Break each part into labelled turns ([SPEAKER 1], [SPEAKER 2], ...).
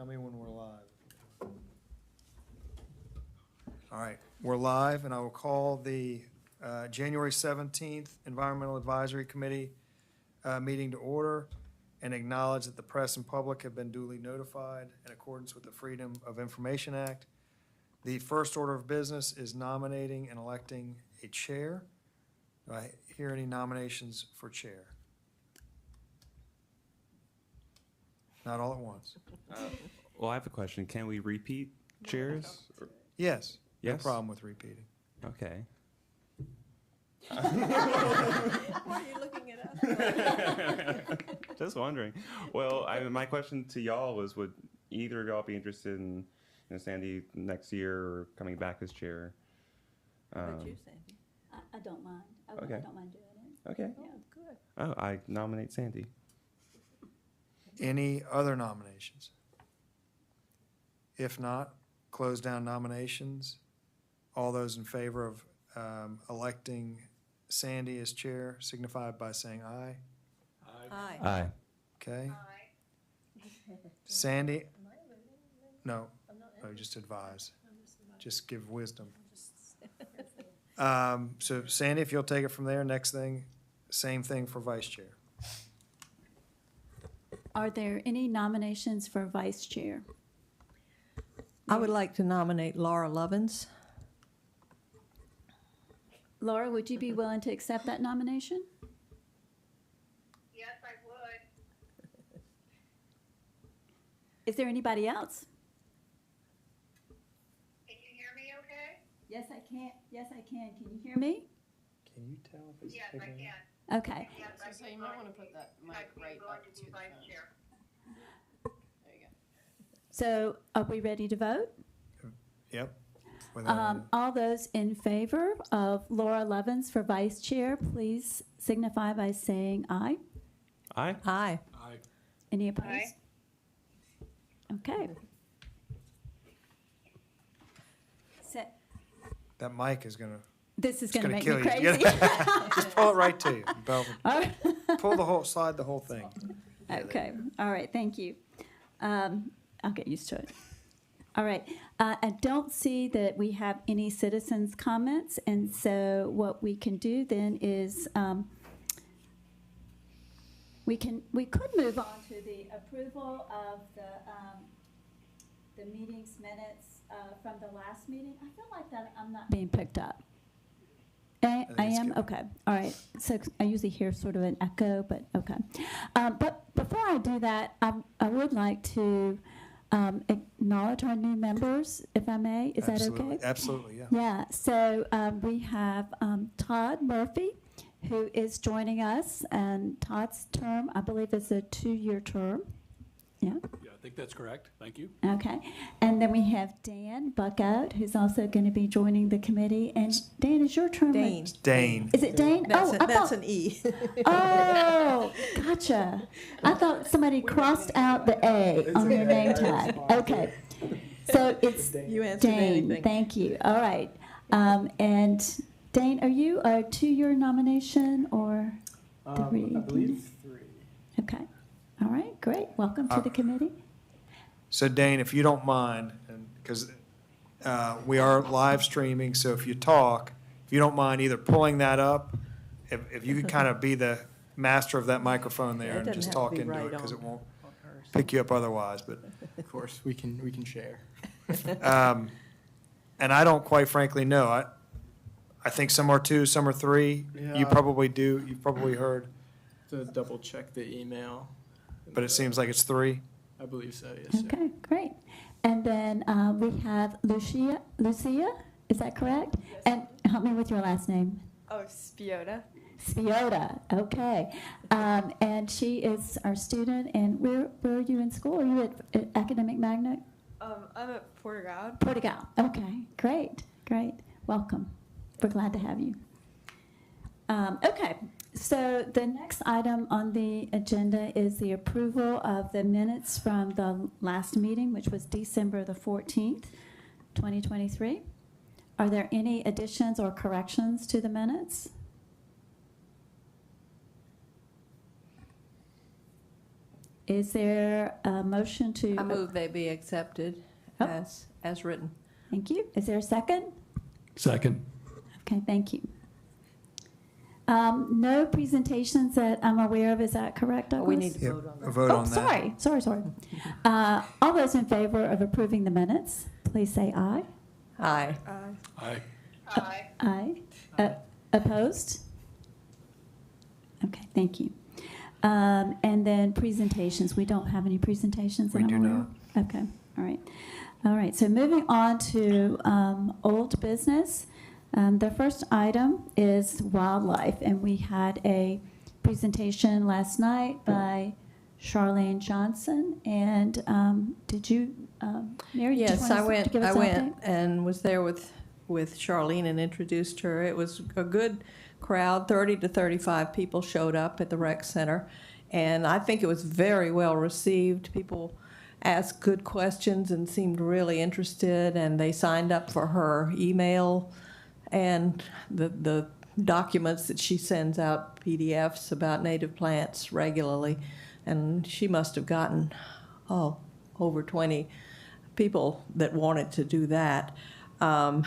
[SPEAKER 1] Tell me when we're live. All right, we're live, and I will call the January 17th Environmental Advisory Committee meeting to order and acknowledge that the press and public have been duly notified in accordance with the Freedom of Information Act. The first order of business is nominating and electing a chair. Do I hear any nominations for chair? Not all at once.
[SPEAKER 2] Well, I have a question. Can we repeat chairs?
[SPEAKER 1] Yes, no
[SPEAKER 2] Yes?
[SPEAKER 1] problem with repeating.
[SPEAKER 2] Okay.
[SPEAKER 3] Why are you looking at us?
[SPEAKER 2] Just wondering. Well, my question to y'all was, would either of y'all be interested in Sandy next year or coming back as chair?
[SPEAKER 3] How about you, Sandy?
[SPEAKER 4] I don't mind.
[SPEAKER 2] Okay.
[SPEAKER 4] I don't mind doing it.
[SPEAKER 2] Okay.
[SPEAKER 3] Oh, good.
[SPEAKER 2] Oh, I nominate Sandy.
[SPEAKER 1] Any other nominations? If not, close down nominations. All those in favor of electing Sandy as chair signify by saying aye.
[SPEAKER 3] Aye.
[SPEAKER 2] Aye.
[SPEAKER 1] Okay? Sandy? No, just advise. Just give wisdom. So Sandy, if you'll take it from there, next thing, same thing for vice chair.
[SPEAKER 4] Are there any nominations for vice chair?
[SPEAKER 3] I would like to nominate Laura Lovins.
[SPEAKER 4] Laura, would you be willing to accept that nomination?
[SPEAKER 5] Yes, I would.
[SPEAKER 4] Is there anybody else?
[SPEAKER 5] Can you hear me okay?
[SPEAKER 4] Yes, I can. Yes, I can. Can you hear me?
[SPEAKER 1] Can you tell if it's
[SPEAKER 5] Yes, I
[SPEAKER 1] picking up?
[SPEAKER 5] can.
[SPEAKER 4] Okay.
[SPEAKER 5] Yes, I'd
[SPEAKER 6] So
[SPEAKER 5] be
[SPEAKER 6] you might
[SPEAKER 5] willing
[SPEAKER 6] want to put that mic
[SPEAKER 5] I'd be
[SPEAKER 6] right
[SPEAKER 5] willing
[SPEAKER 6] up
[SPEAKER 5] to
[SPEAKER 6] to
[SPEAKER 5] be
[SPEAKER 6] the
[SPEAKER 5] vice
[SPEAKER 6] phone.
[SPEAKER 5] chair.
[SPEAKER 6] There you go.
[SPEAKER 4] So are we ready to vote?
[SPEAKER 1] Yep. Without
[SPEAKER 4] All those in favor of Laura Levens for vice chair, please signify by saying aye.
[SPEAKER 2] Aye.
[SPEAKER 3] Aye.
[SPEAKER 4] Any opposed?
[SPEAKER 5] Aye.
[SPEAKER 4] Okay. So
[SPEAKER 1] that mic is gonna,
[SPEAKER 4] this is
[SPEAKER 1] it's
[SPEAKER 4] going to
[SPEAKER 1] gonna
[SPEAKER 4] make me
[SPEAKER 1] kill you.
[SPEAKER 4] crazy.
[SPEAKER 1] Just pull it right to you. Belvin.
[SPEAKER 4] All right.
[SPEAKER 1] Pull the whole, slide the whole thing. Yeah, there
[SPEAKER 4] Okay, all right, thank you. I'll get used to it. All right, I don't see that we have any citizens' comments, and so what we can do then is, we could move on to the approval of the meeting's minutes from the last meeting. I feel like that I'm not being picked up. I
[SPEAKER 1] think it's
[SPEAKER 4] am?
[SPEAKER 1] good.
[SPEAKER 4] Okay, all right. So I usually hear sort of an echo, but okay. But before I do that, I would like to acknowledge our new members, if I may. Is that
[SPEAKER 1] Absolutely.
[SPEAKER 4] okay?
[SPEAKER 1] Absolutely, yeah.
[SPEAKER 4] Yeah, so we have Todd Murphy, who is joining us, and Todd's term, I believe, is a 2-year term. Yeah,
[SPEAKER 7] Yeah, I think that's correct. Thank you.
[SPEAKER 4] okay. And then we have Dan Buckout, who's also going to be joining the committee. And Dan, is your term?
[SPEAKER 3] Dane.
[SPEAKER 1] Dane.
[SPEAKER 4] Is it Dane?
[SPEAKER 3] That's,
[SPEAKER 4] I
[SPEAKER 3] that's
[SPEAKER 4] thought,
[SPEAKER 3] an E.
[SPEAKER 4] oh, gotcha. I thought somebody crossed out the A on your name tag. Okay. So it's
[SPEAKER 3] You answered
[SPEAKER 4] Dane,
[SPEAKER 3] anything.
[SPEAKER 4] thank you. All right. And Dane, are you a 2-year nomination or 3?
[SPEAKER 8] I believe 3.
[SPEAKER 4] Okay. All right, great. Welcome to the committee.
[SPEAKER 1] So Dane, if you don't mind, because we are live streaming, so if you talk, if you don't mind either pulling that up, if you could kind of be the master of that microphone
[SPEAKER 3] Yeah,
[SPEAKER 1] there
[SPEAKER 3] it
[SPEAKER 1] and
[SPEAKER 3] doesn't
[SPEAKER 1] just
[SPEAKER 3] have
[SPEAKER 1] talk
[SPEAKER 3] to be
[SPEAKER 1] into it,
[SPEAKER 3] right
[SPEAKER 1] because
[SPEAKER 3] on-
[SPEAKER 1] it won't
[SPEAKER 3] on hers.
[SPEAKER 1] pick you up otherwise, but.
[SPEAKER 8] Of course, we can share.
[SPEAKER 1] And I don't quite frankly know. I think some are 2, some are 3. You
[SPEAKER 8] Yeah.
[SPEAKER 1] probably do. You've probably heard,
[SPEAKER 8] To double check the email.
[SPEAKER 1] but it seems like it's 3.
[SPEAKER 8] I believe so, yes, sir.
[SPEAKER 4] Okay, great. And then we have Lucia, is that correct? And help me with your last name.
[SPEAKER 6] Oh, Spiota.
[SPEAKER 4] Spiota, okay. And she is our student, and where are you in school? Are you at Academic Magnet?
[SPEAKER 6] I'm at Portugal.
[SPEAKER 4] Portugal, okay, great, great. Welcome. We're glad to have you. Okay, so the next item on the agenda is the approval of the minutes from the last meeting, which was December the 14th, 2023. Are there any additions or corrections to the minutes? Is there a motion to?
[SPEAKER 3] I move they be accepted
[SPEAKER 4] Oh.
[SPEAKER 3] as written.
[SPEAKER 4] Thank you. Is there a second?
[SPEAKER 7] Second.
[SPEAKER 4] Okay, thank you. No presentations that I'm aware of, is that correct, Douglas?
[SPEAKER 3] We need to
[SPEAKER 1] Yep,
[SPEAKER 3] vote on
[SPEAKER 1] a
[SPEAKER 3] that.
[SPEAKER 1] vote
[SPEAKER 4] Oh,
[SPEAKER 1] on that.
[SPEAKER 4] sorry. All those in favor of approving the minutes, please say aye.
[SPEAKER 3] Aye.
[SPEAKER 7] Aye.
[SPEAKER 5] Aye.
[SPEAKER 4] Aye. Opposed? Okay, thank you. And then presentations, we don't have any presentations that
[SPEAKER 1] We
[SPEAKER 4] I'm
[SPEAKER 1] do
[SPEAKER 4] aware of? Okay, all right. All right, so moving on to old business. The first item is wildlife, and we had a presentation last night by Charlene Johnson. And did you, Mary, did you
[SPEAKER 3] Yes,
[SPEAKER 4] want
[SPEAKER 3] I
[SPEAKER 4] to
[SPEAKER 3] went,
[SPEAKER 4] give us
[SPEAKER 3] I
[SPEAKER 4] an
[SPEAKER 3] went
[SPEAKER 4] update?
[SPEAKER 3] and was there with Charlene and introduced her. It was a good crowd, 30 to 35 people showed up at the rec center. And I think it was very well received. People asked good questions and seemed really interested, and they signed up for her email and the documents that she sends out, PDFs about native plants regularly. And she must have gotten, over 20 people that wanted to do that. I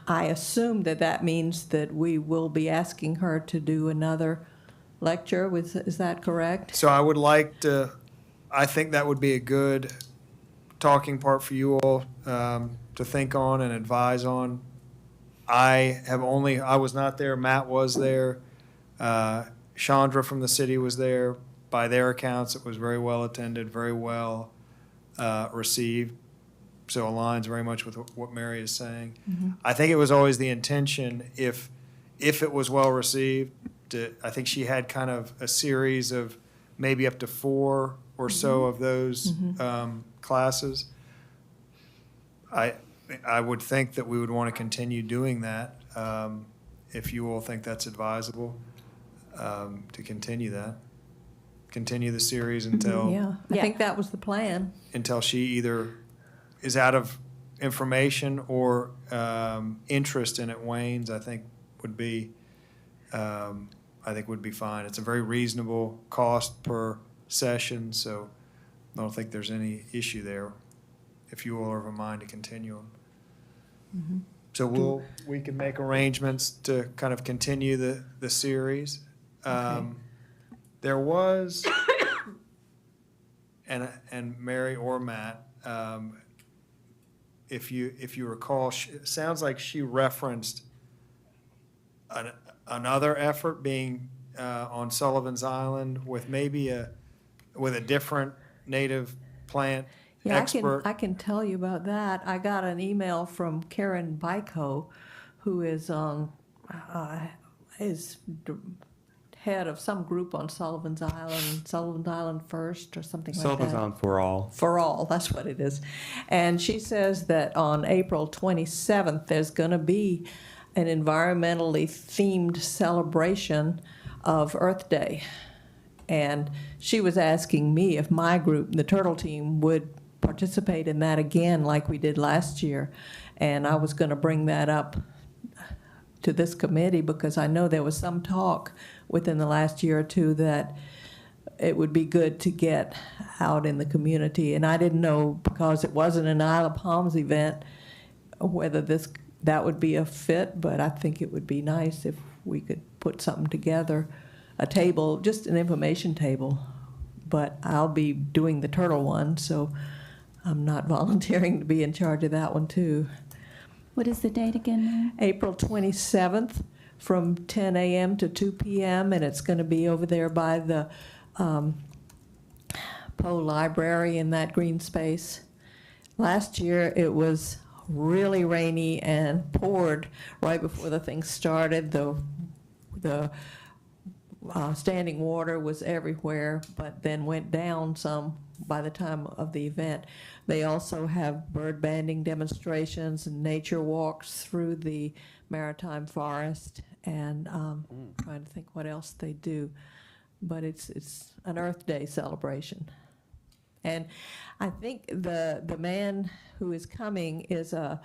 [SPEAKER 3] assume that means that we will be asking her to do another lecture. Is that correct?
[SPEAKER 1] So I would like to, I think that would be a good talking part for you all to think on and advise on. I was not there, Matt was there, Chandra from the city was there. By their accounts, it was very well attended, very well received. So aligns very much with what Mary is saying. I think it was always the intention, if it was well received, I think she had kind of a series of maybe up to 4 or so of those classes. I would think that we would want to continue doing that, if you all think that's advisable, to continue that. Continue the series until
[SPEAKER 3] Yeah, I think that was the plan.
[SPEAKER 1] she either is out of information or interest in it wanes. I think would be fine. It's a very reasonable cost per session, so I don't think there's any issue there if you all are of a mind to continue them. So we can make arrangements to kind of continue the series. There was, and Mary or Matt, if you recall, it sounds like she referenced another effort being on Sullivan's Island with maybe with a different native plant
[SPEAKER 3] Yeah,
[SPEAKER 1] expert.
[SPEAKER 3] I can tell you about that. I got an email from Karen Byko, who is head of some group on Sullivan's Island First or something like that.
[SPEAKER 2] Sullivan's Island for all.
[SPEAKER 3] For all, that's what it is. And she says that on April 27th, there's going to be an environmentally themed celebration of Earth Day. And she was asking me if my group, the Turtle Team, would participate in that again like we did last year. And I was going to bring that up to this committee because I know there was some talk within the last year or two that it would be good to get out in the community. And I didn't know, because it wasn't an Isle of Palms event, whether that would be a fit, but I think it would be nice if we could put something together, a table, just an information table. But I'll be doing the turtle one, so I'm not volunteering to be in charge of that one too.
[SPEAKER 4] What is the date again, Mary?
[SPEAKER 3] April 27th from 10 a.m. to 2 p.m., and it's going to be over there by the Poe Library in that green space. Last year it was really rainy and poured right before the thing started. The standing water was everywhere, but then went down some by the time of the event. They also have bird banding demonstrations and nature walks through the maritime forest, and trying to think what else they do. But it's an Earth Day celebration. And I think the man who is coming is a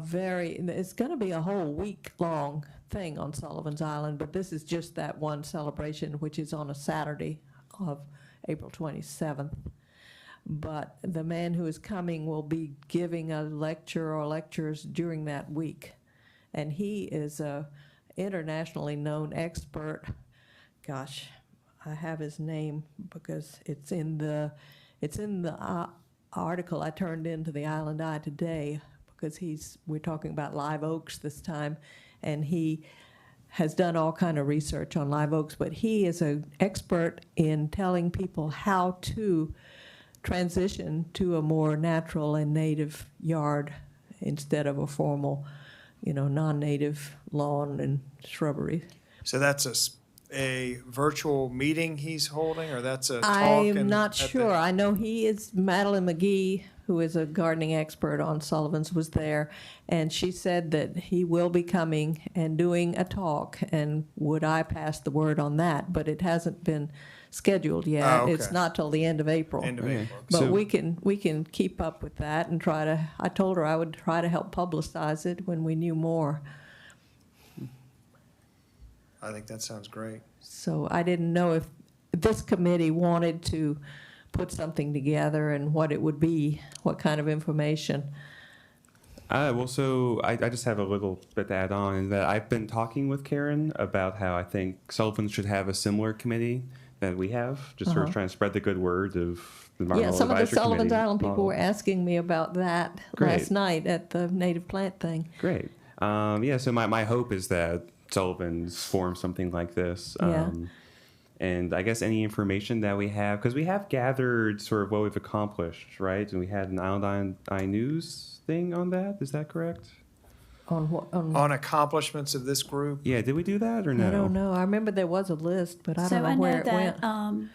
[SPEAKER 3] very, it's going to be a whole week-long thing on Sullivan's Island, but this is just that one celebration, which is on a Saturday of April 27th. But the man who is coming will be giving a lecture or lectures during that week. And he is a internationally known expert. Gosh, I have his name because it's in the article I turned into the Island Eye today, because we're talking about live oaks this time, and he has done all kind of research on live oaks, but he is an expert in telling people how to transition to a more natural and native yard instead of a formal, non-native lawn and shrubbery.
[SPEAKER 1] So that's a virtual meeting he's holding, or that's a talk?
[SPEAKER 3] I'm not sure. I know Madeline McGee, who is a gardening expert on Sullivan's, was there, and she said that he will be coming and doing a talk, and would I pass the word on that? But it hasn't been scheduled yet.
[SPEAKER 1] Oh, okay.
[SPEAKER 3] It's not till the end of April.
[SPEAKER 1] End of April.
[SPEAKER 3] But
[SPEAKER 2] So-
[SPEAKER 3] we can keep up with that and I told her I would try to help publicize it when we knew more.
[SPEAKER 1] I think that sounds great.
[SPEAKER 3] So I didn't know if this committee wanted to put something together and what it would be, what kind of information.
[SPEAKER 2] Well, so I just have a little bit to add on, in that I've been talking with Karen about how I think Sullivan should have a similar committee that we have, just sort of trying to spread the good word of the
[SPEAKER 3] Yeah,
[SPEAKER 2] Environmental
[SPEAKER 3] some of the
[SPEAKER 2] Advisory
[SPEAKER 3] Sullivan's
[SPEAKER 2] Committee
[SPEAKER 3] Island people
[SPEAKER 2] model.
[SPEAKER 3] were asking me about that
[SPEAKER 2] Great.
[SPEAKER 3] last night at the native plant thing.
[SPEAKER 2] Great. Yeah, so my hope is that Sullivan's form something like this.
[SPEAKER 3] Yeah.
[SPEAKER 2] And I guess any information that we have, because we have gathered sort of what we've accomplished, right? And we had an Island Eye News thing on that. Is that correct?
[SPEAKER 3] On what?
[SPEAKER 1] On accomplishments of this group,
[SPEAKER 2] Yeah, did we do that or no?
[SPEAKER 3] I don't know. I remember there was a list, but I
[SPEAKER 4] So
[SPEAKER 3] don't know
[SPEAKER 4] I
[SPEAKER 3] where
[SPEAKER 4] know
[SPEAKER 3] it
[SPEAKER 4] that
[SPEAKER 3] went.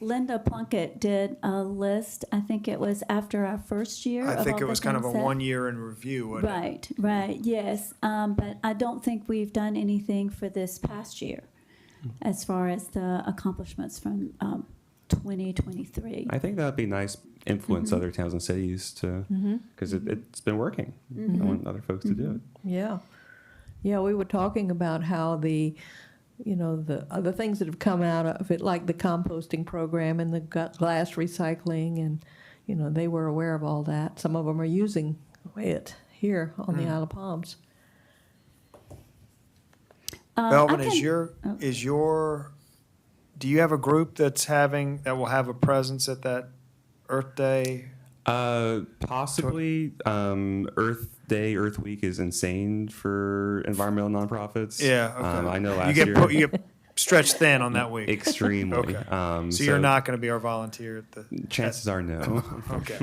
[SPEAKER 4] Linda Plunkett did a list. I think it was after our first year.
[SPEAKER 1] I
[SPEAKER 4] of
[SPEAKER 1] think
[SPEAKER 4] all
[SPEAKER 1] it
[SPEAKER 4] the
[SPEAKER 1] was kind of a
[SPEAKER 4] things that-
[SPEAKER 1] 1 year in review, wasn't it?
[SPEAKER 4] Right, right, yes. But I don't think we've done anything for this past year as far as the accomplishments from 2023.
[SPEAKER 2] I think that would be nice, influence other towns and cities to, because it's been working. I want other folks to do it.
[SPEAKER 3] Yeah. Yeah, we were talking about how the other things that have come out of it, like the composting program and the glass recycling, and, they were aware of all that. Some of them are using it here on the Isle of Palms.
[SPEAKER 1] Belvin,
[SPEAKER 4] I can-
[SPEAKER 1] do you have a group that will have a presence at that Earth Day?
[SPEAKER 2] Possibly, Earth Day, Earth Week is insane for environmental nonprofits.
[SPEAKER 1] Yeah, okay.
[SPEAKER 2] I know last
[SPEAKER 1] You
[SPEAKER 2] year.
[SPEAKER 1] get stretched thin on that week.
[SPEAKER 2] Extremely.
[SPEAKER 1] Okay. So you're not going to be our volunteer at the.
[SPEAKER 2] Chances are no.
[SPEAKER 1] Okay.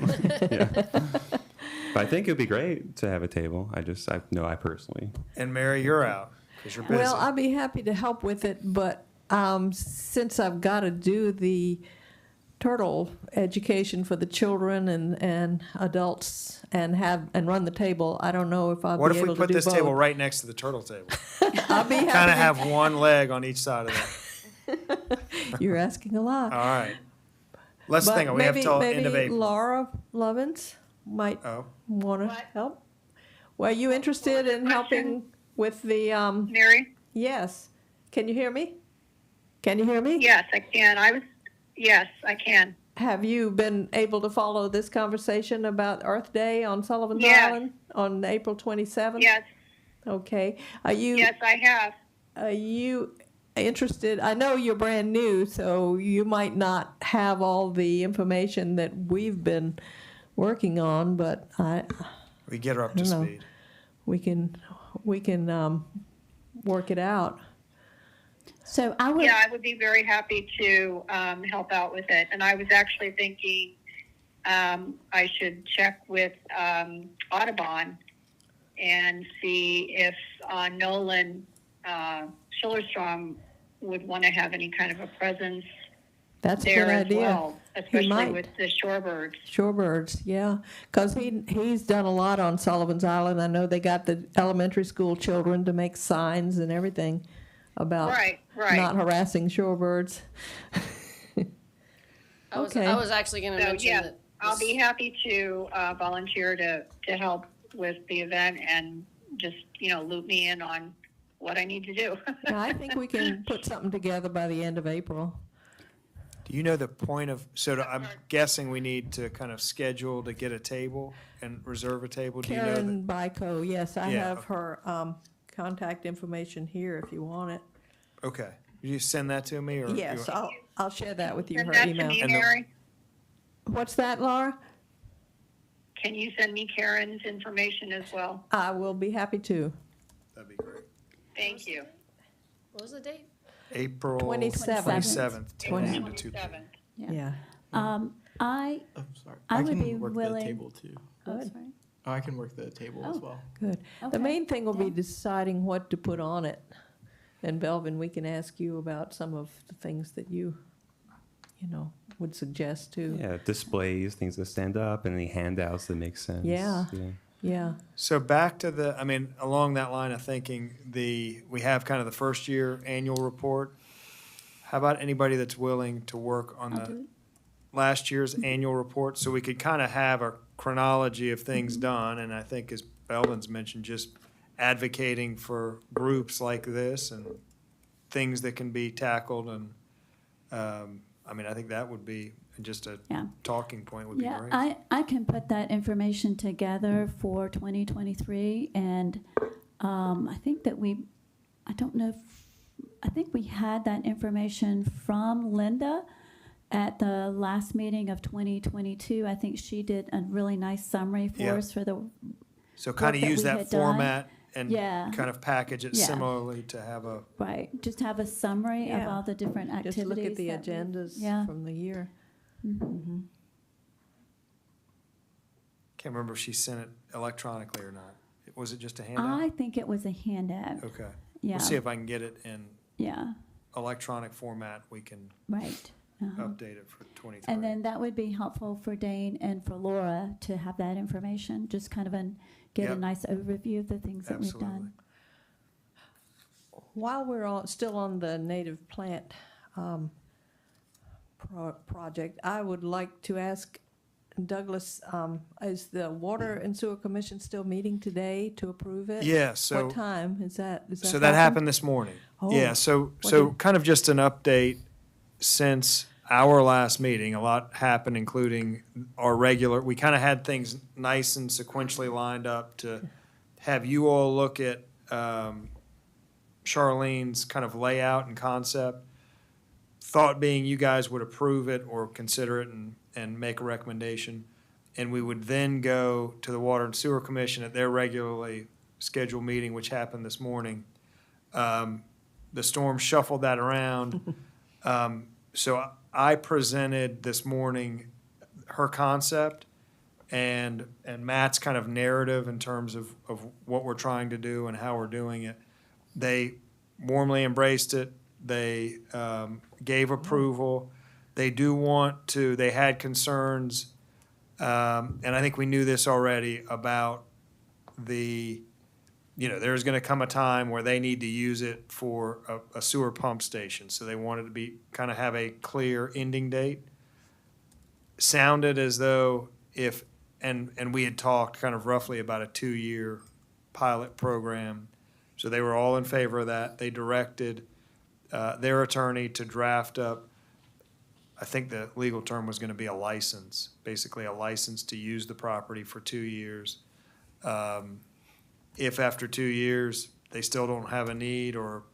[SPEAKER 2] But I think it'd be great to have a table. I know I personally.
[SPEAKER 1] And Mary, you're out because you're busy.
[SPEAKER 3] Well, I'd be happy to help with it, but since I've got to do the turtle education for the children and adults and run the table, I don't know if I'll
[SPEAKER 1] What
[SPEAKER 3] be
[SPEAKER 1] if we
[SPEAKER 3] able to
[SPEAKER 1] put
[SPEAKER 3] do
[SPEAKER 1] this
[SPEAKER 3] both.
[SPEAKER 1] table right next to the turtle table?
[SPEAKER 3] I'll be happy.
[SPEAKER 1] Kind of have one leg on each side of that.
[SPEAKER 3] You're asking a lot.
[SPEAKER 1] All right. Let's
[SPEAKER 3] But
[SPEAKER 1] think. We have till
[SPEAKER 3] maybe
[SPEAKER 1] end of April.
[SPEAKER 3] Laura Lovins might
[SPEAKER 1] Oh.
[SPEAKER 3] want to
[SPEAKER 5] What?
[SPEAKER 3] help. Were you interested in helping with the?
[SPEAKER 5] Mary?
[SPEAKER 3] Yes. Can you hear me? Can you hear me?
[SPEAKER 5] Yes, I can. Yes, I can.
[SPEAKER 3] Have you been able to follow this conversation about Earth Day on Sullivan's
[SPEAKER 5] Yes.
[SPEAKER 3] Island on April 27th?
[SPEAKER 5] Yes,
[SPEAKER 3] Okay. Are you
[SPEAKER 5] yes, I have.
[SPEAKER 3] Are you interested? I know you're brand new, so you might not have all the information that we've been working on, but
[SPEAKER 1] We get her up to
[SPEAKER 3] I don't know.
[SPEAKER 1] speed.
[SPEAKER 3] we can work it out.
[SPEAKER 4] So I would,
[SPEAKER 5] Yeah, I would be very happy to help out with it. And I was actually thinking I should check with Audubon and see if Nolan Schillerstrom would want to have any kind of a presence
[SPEAKER 3] That's a
[SPEAKER 5] there
[SPEAKER 3] good
[SPEAKER 5] as
[SPEAKER 3] idea.
[SPEAKER 5] well, especially
[SPEAKER 3] might.
[SPEAKER 5] with the shorebirds.
[SPEAKER 3] Shorebirds, yeah, because he's done a lot on Sullivan's Island. I know they got the elementary school children to make signs and everything about
[SPEAKER 5] Right, right.
[SPEAKER 3] not harassing shorebirds. Okay.
[SPEAKER 9] I was actually going to
[SPEAKER 5] So,
[SPEAKER 9] mention
[SPEAKER 5] yeah,
[SPEAKER 9] that.
[SPEAKER 5] I'll be happy to volunteer to help with the event and just, loop me in on what I need to do.
[SPEAKER 3] Yeah, I think we can put something together by the end of April.
[SPEAKER 1] Do you know the point of, I'm guessing we need to kind of schedule to get a table and reserve a table? Do you know that?
[SPEAKER 3] Karen Byko, yes, I
[SPEAKER 1] Yeah.
[SPEAKER 3] have her contact information here if you want it.
[SPEAKER 1] Okay. Will you send that to me or?
[SPEAKER 3] Yes, I'll share that with you,
[SPEAKER 5] Send
[SPEAKER 3] her
[SPEAKER 5] that to
[SPEAKER 3] email.
[SPEAKER 5] me,
[SPEAKER 1] And the-
[SPEAKER 5] Mary.
[SPEAKER 3] What's that, Laura?
[SPEAKER 5] Can you send me Karen's information as well?
[SPEAKER 3] I will be happy to.
[SPEAKER 1] That'd be great.
[SPEAKER 5] Thank you.
[SPEAKER 9] What was the date?
[SPEAKER 1] April
[SPEAKER 3] 27th.
[SPEAKER 1] 27th, 10
[SPEAKER 3] 20.
[SPEAKER 1] a.m. to 2 p.m.
[SPEAKER 5] 7th.
[SPEAKER 3] Yeah.
[SPEAKER 4] I
[SPEAKER 8] I'm sorry.
[SPEAKER 4] I would
[SPEAKER 8] can
[SPEAKER 4] be
[SPEAKER 8] work
[SPEAKER 4] willing-
[SPEAKER 8] the table too.
[SPEAKER 4] oh,
[SPEAKER 3] Good.
[SPEAKER 4] sorry.
[SPEAKER 8] Oh, I can work the table as
[SPEAKER 4] Oh.
[SPEAKER 8] well.
[SPEAKER 3] Good.
[SPEAKER 4] Okay.
[SPEAKER 3] The main thing will be
[SPEAKER 4] Dan?
[SPEAKER 3] deciding what to put on it. And Belvin, we can ask you about some of the things that you would suggest too.
[SPEAKER 2] Yeah, displays, things that stand up, and any handouts that make sense.
[SPEAKER 3] Yeah. Yeah.
[SPEAKER 1] So back to along that line of thinking, we have kind of the first year annual report. How about anybody that's willing to work on
[SPEAKER 4] I'll do
[SPEAKER 1] the
[SPEAKER 4] it.
[SPEAKER 1] last year's annual report? So we could kind of have a chronology of things done, and I think as Belvin's mentioned, just advocating for groups like this and things that can be tackled, and, I think that would be just a
[SPEAKER 4] Yeah.
[SPEAKER 1] talking point would be
[SPEAKER 4] Yeah,
[SPEAKER 1] great.
[SPEAKER 4] I can put that information together for 2023, and I think that I don't know, I think we had that information from Linda at the last meeting of 2022. I think she did a really nice summary for
[SPEAKER 1] Yeah.
[SPEAKER 4] us for the,
[SPEAKER 1] So kind of
[SPEAKER 4] that
[SPEAKER 1] use
[SPEAKER 4] we
[SPEAKER 1] that
[SPEAKER 4] had done.
[SPEAKER 1] format and
[SPEAKER 4] Yeah.
[SPEAKER 1] kind of package it
[SPEAKER 4] Yeah.
[SPEAKER 1] similarly to have a,
[SPEAKER 4] right, just have a summary of
[SPEAKER 3] Yeah.
[SPEAKER 4] all the different activities.
[SPEAKER 3] Just look at the
[SPEAKER 4] that we-
[SPEAKER 3] agendas
[SPEAKER 4] Yeah.
[SPEAKER 3] from the year.
[SPEAKER 4] Mhm.
[SPEAKER 1] can't remember if she sent it electronically or not. Was it just a handout?
[SPEAKER 4] I think it was a handout.
[SPEAKER 1] Okay.
[SPEAKER 4] Yeah,
[SPEAKER 1] We'll see if I can get it in
[SPEAKER 4] yeah,
[SPEAKER 1] electronic format. We can
[SPEAKER 4] right. Uh-huh.
[SPEAKER 1] update it for 23.
[SPEAKER 4] And then that would be helpful for Dane and for Laura to have that information, just kind of get a
[SPEAKER 1] Yep.
[SPEAKER 4] nice overview of the things that we've
[SPEAKER 1] Absolutely.
[SPEAKER 4] done.
[SPEAKER 3] While we're still on the native plant project, I would like to ask Douglas, is the Water and Sewer Commission still meeting today to approve it?
[SPEAKER 1] Yeah, so.
[SPEAKER 3] What time is that?
[SPEAKER 1] So that happened this morning.
[SPEAKER 3] Oh,
[SPEAKER 1] Yeah, so
[SPEAKER 3] what
[SPEAKER 1] kind of just an update since our last meeting. A lot happened, including our we kind of had things nice and sequentially lined up to have you all look at Charlene's kind of layout and concept. Thought being you guys would approve it or consider it and make a recommendation. And we would then go to the Water and Sewer Commission at their regularly scheduled meeting, which happened this morning. The storm shuffled that around. So I presented this morning her concept and Matt's kind of narrative in terms of what we're trying to do and how we're doing it. They warmly embraced it. They gave approval. They do want to, they had concerns, and I think we knew this already about there's going to come a time where they need to use it for a sewer pump station. So they wanted to kind of have a clear ending date. Sounded as though and we had talked kind of roughly about a 2-year pilot program. So they were all in favor of that. They directed their attorney to draft up, I think the legal term was going to be a license, basically a license to use the property for 2 years. If after 2 years they still don't have a need, or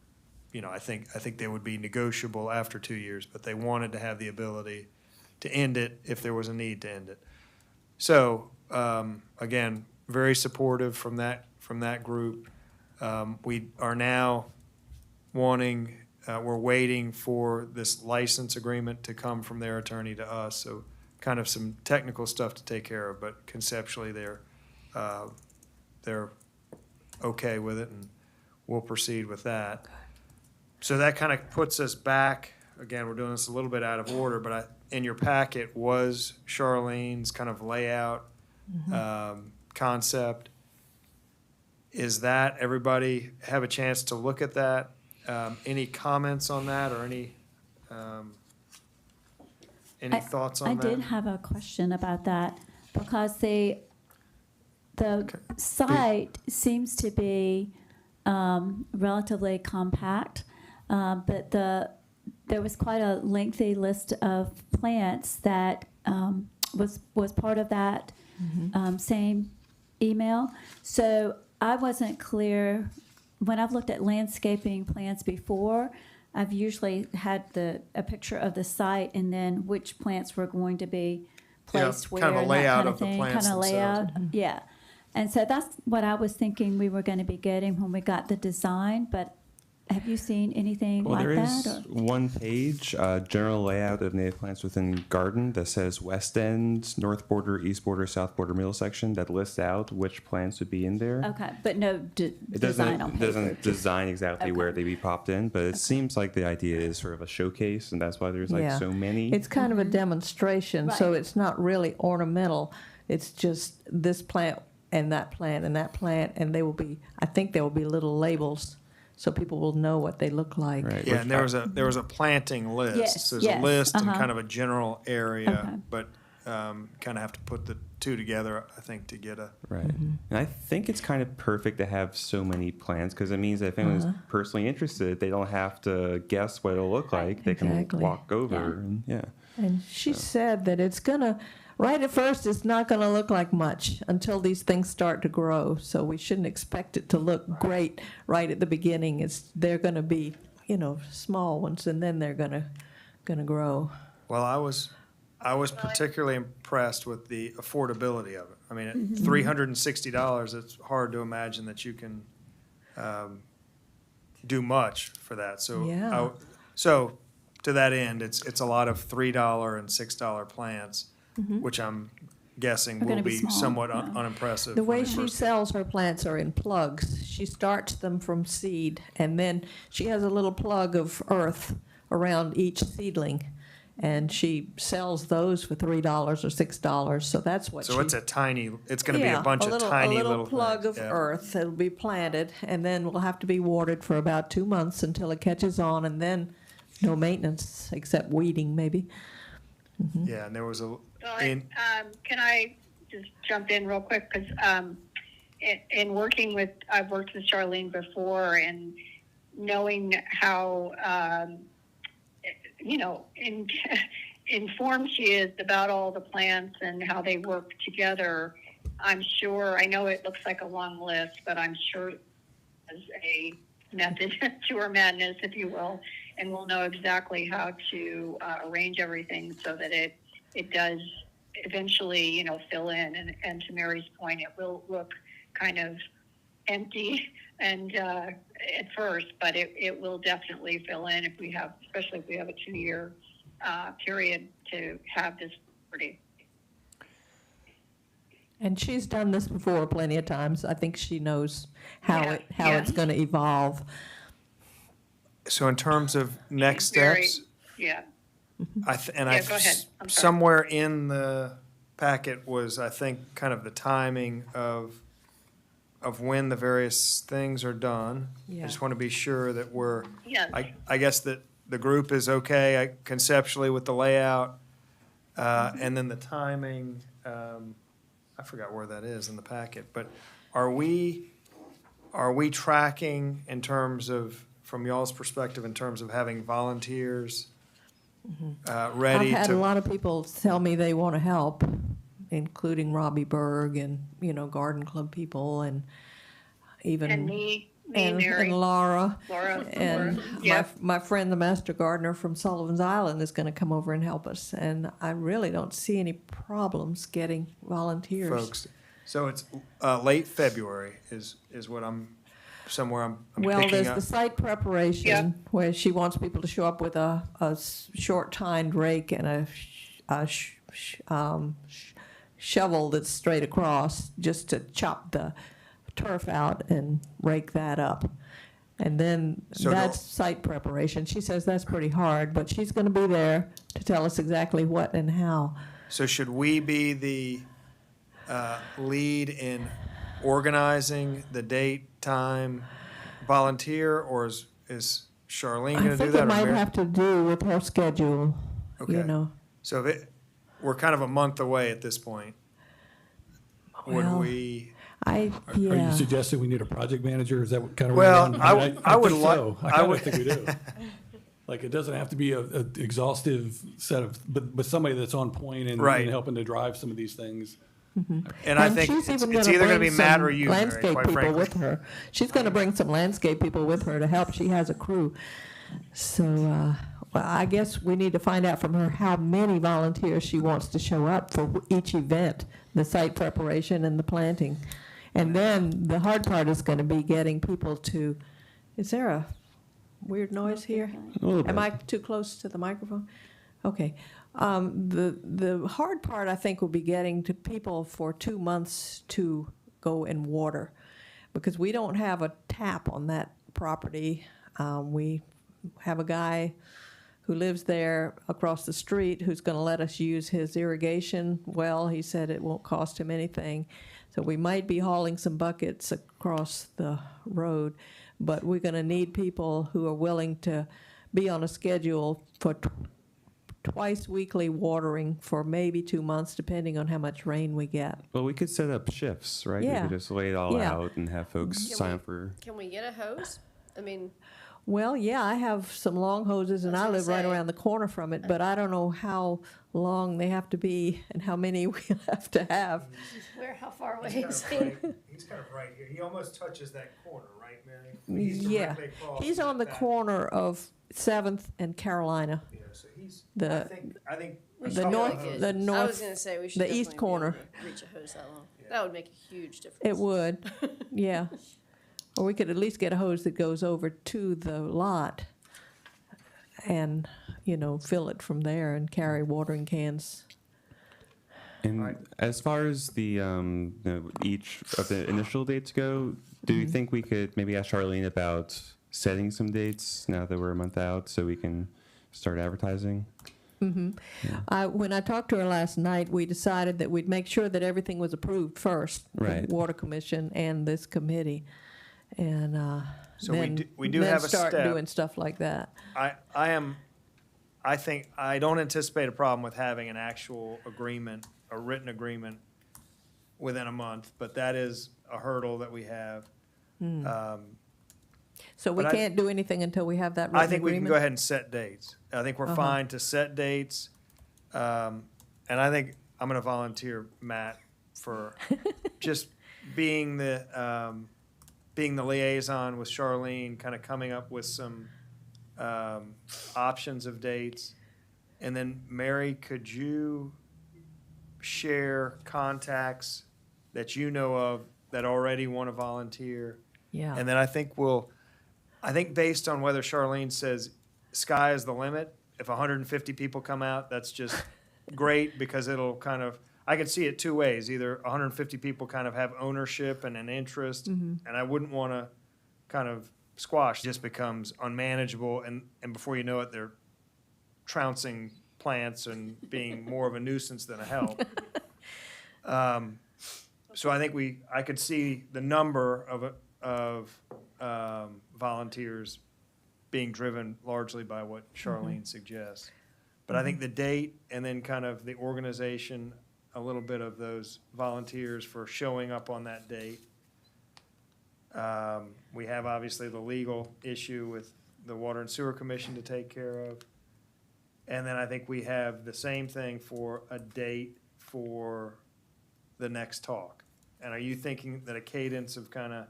[SPEAKER 1] I think they would be negotiable after 2 years, but they wanted to have the ability to end it if there was a need to end it. So again, very supportive from that group. We are now we're waiting for this license agreement to come from their attorney to us. So kind of some technical stuff to take care of, but conceptually they're okay with it, and we'll proceed with that. So that kind of puts us back, again, we're doing this a little bit out of order, but in your packet was Charlene's kind of layout concept. Is that, everybody have a chance to look at that? Any comments on that or any Any thoughts on
[SPEAKER 4] I
[SPEAKER 1] that?
[SPEAKER 4] did have a question about that because the site seems to be relatively compact, but there was quite a lengthy list of plants that was part of that same email. So I wasn't clear when I've looked at landscaping plans before. I've usually had a picture of the site and then which plants were going to be placed where,
[SPEAKER 1] kind of a
[SPEAKER 4] and that
[SPEAKER 1] layout
[SPEAKER 4] kind of
[SPEAKER 1] of the
[SPEAKER 4] thing,
[SPEAKER 1] plants
[SPEAKER 4] kind of layout.
[SPEAKER 1] themselves.
[SPEAKER 4] Yeah, and so that's what I was thinking we were going to be getting when we got the design. But have you seen anything
[SPEAKER 2] Well,
[SPEAKER 4] like
[SPEAKER 2] there
[SPEAKER 4] that?
[SPEAKER 2] is one page, general layout of native plants within garden that says west end, north border, east border, south border, middle section that lists out which plants would be in there.
[SPEAKER 4] Okay, but no
[SPEAKER 2] It
[SPEAKER 4] design on paper.
[SPEAKER 2] doesn't design exactly where
[SPEAKER 4] Okay.
[SPEAKER 2] they be popped in, but it seems like the idea is sort of a showcase, and that's why there's like
[SPEAKER 3] Yeah.
[SPEAKER 2] so many.
[SPEAKER 3] It's kind of a demonstration, so
[SPEAKER 4] Right.
[SPEAKER 3] it's not really ornamental. It's just this plant and that plant and that plant, and I think there will be little labels so people will know what they look like.
[SPEAKER 2] Right.
[SPEAKER 1] Yeah,
[SPEAKER 2] which
[SPEAKER 1] and there was a planting list.
[SPEAKER 4] Yes,
[SPEAKER 1] There's
[SPEAKER 4] yes,
[SPEAKER 1] a list and
[SPEAKER 4] uh-huh.
[SPEAKER 1] kind of a general area,
[SPEAKER 4] Okay.
[SPEAKER 1] but kind of have to put the two together, I think, to get a.
[SPEAKER 2] Right. And I think it's kind of perfect to have so many plants because it means that if anyone's personally interested, they don't have to guess what it'll look like. They
[SPEAKER 3] Exactly.
[SPEAKER 2] can walk over.
[SPEAKER 4] Yeah.
[SPEAKER 2] And, yeah.
[SPEAKER 3] And she said that right at first, it's not going to look like much until these things start to grow. So we shouldn't expect it to look great right at the beginning. They're going to be, small ones, and then they're going to grow.
[SPEAKER 1] Well, I was particularly impressed with the affordability of it. I mean, at $360, it's hard to imagine that you can do much for that. So,
[SPEAKER 3] Yeah.
[SPEAKER 1] so to that end, it's a lot of $3 and $6 plants, which I'm guessing
[SPEAKER 4] Are
[SPEAKER 1] will
[SPEAKER 4] gonna be
[SPEAKER 1] be
[SPEAKER 4] small,
[SPEAKER 1] somewhat
[SPEAKER 4] yeah.
[SPEAKER 1] unimpressive.
[SPEAKER 3] The
[SPEAKER 1] when
[SPEAKER 3] way
[SPEAKER 1] they
[SPEAKER 3] she
[SPEAKER 1] first-
[SPEAKER 3] sells her plants are in plugs. She starts them from seed, and then she has a little plug of earth around each seedling, and she sells those for $3 or $6. So that's what
[SPEAKER 1] So it's it's going to be a bunch of tiny
[SPEAKER 3] a little
[SPEAKER 1] little
[SPEAKER 3] plug
[SPEAKER 1] things.
[SPEAKER 3] of
[SPEAKER 1] Yeah.
[SPEAKER 3] earth that'll be planted, and then will have to be watered for about 2 months until it catches on, and then no maintenance except weeding maybe.
[SPEAKER 1] Yeah, and there was a.
[SPEAKER 5] Well,
[SPEAKER 1] in-
[SPEAKER 5] can I just jump in real quick? Because in working with, I've worked with Charlene before, and knowing how, informed she is about all the plants and how they work together, I'm sure, I know it looks like a long list, but I'm sure there's a method to her madness, if you will, and we'll know exactly how to arrange everything so that it does eventually, fill in. And to Mary's point, it will look kind of empty and at first, but it will definitely fill in especially if we have a 2-year period to have this property.
[SPEAKER 3] And she's done this before plenty of times. I think she knows how
[SPEAKER 5] Yeah.
[SPEAKER 3] it's going to evolve.
[SPEAKER 1] So in terms of next steps,
[SPEAKER 5] Yeah.
[SPEAKER 1] go ahead. I'm sorry. Somewhere in the packet was, I think, kind of the timing of when the various things are done.
[SPEAKER 3] Yeah.
[SPEAKER 1] I just want to be sure that
[SPEAKER 5] Yes.
[SPEAKER 1] I guess that the group is okay conceptually with the layout, and then the timing, I forgot where that is in the packet, but are we tracking in terms of, from y'all's perspective, in terms of having volunteers ready
[SPEAKER 3] I've had a
[SPEAKER 1] to?
[SPEAKER 3] lot of people tell me they want to help, including Robbie Berg and, Garden Club people, and even
[SPEAKER 5] And me,
[SPEAKER 3] and
[SPEAKER 5] Mary,
[SPEAKER 3] Laura.
[SPEAKER 5] Laura.
[SPEAKER 3] And
[SPEAKER 5] Yeah.
[SPEAKER 3] my friend, the master gardener from Sullivan's Island, is going to come over and help us. And I really don't see any problems getting volunteers.
[SPEAKER 1] Folks, so it's late February is what I'm
[SPEAKER 3] Well,
[SPEAKER 1] picking
[SPEAKER 3] there's
[SPEAKER 1] up.
[SPEAKER 3] the site preparation
[SPEAKER 5] Yeah.
[SPEAKER 3] where she wants people to show up with a short tined rake and a shovel that's straight across, just to chop the turf out and rake that up. And then
[SPEAKER 1] So
[SPEAKER 3] that's site preparation. She says that's pretty hard, but she's going to be there to tell us exactly what and how.
[SPEAKER 1] So should we be the lead in organizing the date, time, volunteer, or is Charlene
[SPEAKER 3] I
[SPEAKER 1] going to do
[SPEAKER 3] think
[SPEAKER 1] that?
[SPEAKER 3] it
[SPEAKER 1] or
[SPEAKER 3] might
[SPEAKER 1] Mary?
[SPEAKER 3] have to do with her schedule,
[SPEAKER 1] Okay. So we're kind of a month away at this point. Would
[SPEAKER 3] Well,
[SPEAKER 1] we,
[SPEAKER 3] I,
[SPEAKER 7] Are you
[SPEAKER 3] yeah.
[SPEAKER 7] suggesting we need a project manager? Is that what kind of?
[SPEAKER 1] Well,
[SPEAKER 7] where
[SPEAKER 1] I
[SPEAKER 7] we're on?
[SPEAKER 1] I would
[SPEAKER 7] think
[SPEAKER 1] like-
[SPEAKER 7] so.
[SPEAKER 1] I
[SPEAKER 7] I kind
[SPEAKER 1] would-
[SPEAKER 7] of think we do. Like, it doesn't have to be a exhaustive set of, but somebody that's on point and
[SPEAKER 1] Right.
[SPEAKER 7] helping to drive some of these things.
[SPEAKER 1] and I
[SPEAKER 3] And
[SPEAKER 1] think
[SPEAKER 3] she's
[SPEAKER 1] it's
[SPEAKER 3] even
[SPEAKER 1] it's
[SPEAKER 3] gonna
[SPEAKER 1] either going to
[SPEAKER 3] bring
[SPEAKER 1] be Matt
[SPEAKER 3] some
[SPEAKER 1] or you, Mary,
[SPEAKER 3] landscape
[SPEAKER 1] quite
[SPEAKER 3] people
[SPEAKER 1] frankly.
[SPEAKER 3] with her. She's going to bring some landscape people with her to help. She has a crew. So, well, I guess we need to find out from her how many volunteers she wants to show up for each event, the site preparation and the planting. And then the hard part is going to be getting people to, is there a weird noise here?
[SPEAKER 2] A little bit.
[SPEAKER 3] Am I too close to the microphone? Okay. The hard part, I think, will be getting to people for 2 months to go and water, because we don't have a tap on that property. We have a guy who lives there across the street who's going to let us use his irrigation well. He said it won't cost him anything. So we might be hauling some buckets across the road, but we're going to need people who are willing to be on a schedule for twice weekly watering for maybe 2 months, depending on how much rain we get.
[SPEAKER 2] Well, we could set up shifts, right? We
[SPEAKER 3] Yeah.
[SPEAKER 2] could just lay it all
[SPEAKER 3] Yeah.
[SPEAKER 2] out and have folks
[SPEAKER 6] Can
[SPEAKER 2] sign
[SPEAKER 6] we-
[SPEAKER 2] up for.
[SPEAKER 6] Can we get a hose? I mean,
[SPEAKER 3] Well, yeah, I have some long hoses, and
[SPEAKER 6] I was
[SPEAKER 3] I
[SPEAKER 6] gonna
[SPEAKER 3] live right
[SPEAKER 6] say-
[SPEAKER 3] around the corner from it, but I don't know how long they have to be and how many we have to have.
[SPEAKER 6] how far away
[SPEAKER 1] He's kind of right here. He almost touches that corner, right, Mary? He's
[SPEAKER 3] Yeah,
[SPEAKER 1] directly across
[SPEAKER 3] he's on the
[SPEAKER 1] that-
[SPEAKER 3] corner of 7th and Carolina.
[SPEAKER 1] Yeah, so he's,
[SPEAKER 3] The-
[SPEAKER 1] I think.
[SPEAKER 6] We
[SPEAKER 1] a
[SPEAKER 3] The
[SPEAKER 6] should
[SPEAKER 1] couple
[SPEAKER 3] north-
[SPEAKER 1] of
[SPEAKER 6] really
[SPEAKER 1] those-
[SPEAKER 3] the
[SPEAKER 6] get- I
[SPEAKER 3] north-
[SPEAKER 6] was gonna say we should
[SPEAKER 3] the
[SPEAKER 6] definitely
[SPEAKER 3] east
[SPEAKER 6] be able
[SPEAKER 3] corner.
[SPEAKER 6] to reach a hose that long.
[SPEAKER 1] Yeah.
[SPEAKER 6] That would make a huge difference.
[SPEAKER 3] It would, yeah. Or we could at least get a hose that goes over to the lot and, fill it from there and carry watering cans.
[SPEAKER 2] And
[SPEAKER 1] Right.
[SPEAKER 2] as far as the each of the initial dates go, do you think we could maybe ask Charlene about setting some dates now that we're a month out so we can start advertising?
[SPEAKER 3] When I talked to her last night, we decided that we'd make sure that everything was approved first.
[SPEAKER 2] Right.
[SPEAKER 3] The Water Commission and this committee. And
[SPEAKER 1] So we
[SPEAKER 3] then,
[SPEAKER 1] do- we do
[SPEAKER 3] then
[SPEAKER 1] have a
[SPEAKER 3] start
[SPEAKER 1] step.
[SPEAKER 3] doing stuff like that.
[SPEAKER 1] I don't anticipate a problem with having an actual agreement, a written agreement within a month, but that is a hurdle that we have.
[SPEAKER 3] So we
[SPEAKER 1] But
[SPEAKER 3] can't do anything until we have that written
[SPEAKER 1] I think we can
[SPEAKER 3] agreement?
[SPEAKER 1] go ahead and set dates. I think we're
[SPEAKER 3] Uh-huh.
[SPEAKER 1] fine to set dates. And I think I'm gonna volunteer Matt for just being the liaison with Charlene, kind of coming up with some options of dates. And then Mary, could you share contacts that you know of that already want to volunteer?
[SPEAKER 3] Yeah.
[SPEAKER 1] And then I think based on whether Charlene says sky is the limit, if 150 people come out, that's just great, because it'll kind of, I could see it two ways. Either 150 people kind of have ownership and an interest, and I wouldn't want to kind of squash, just becomes unmanageable, and before you know it, they're trouncing plants and being more of a nuisance than a help. So I think I could see the number of volunteers being driven largely by what Charlene suggests. But I think the date and then kind of the organization, a little bit of those volunteers for showing up on that date. We have obviously the legal issue with the Water and Sewer Commission to take care of. And then I think we have the same thing for a date for the next talk. And are you thinking that a cadence of kind of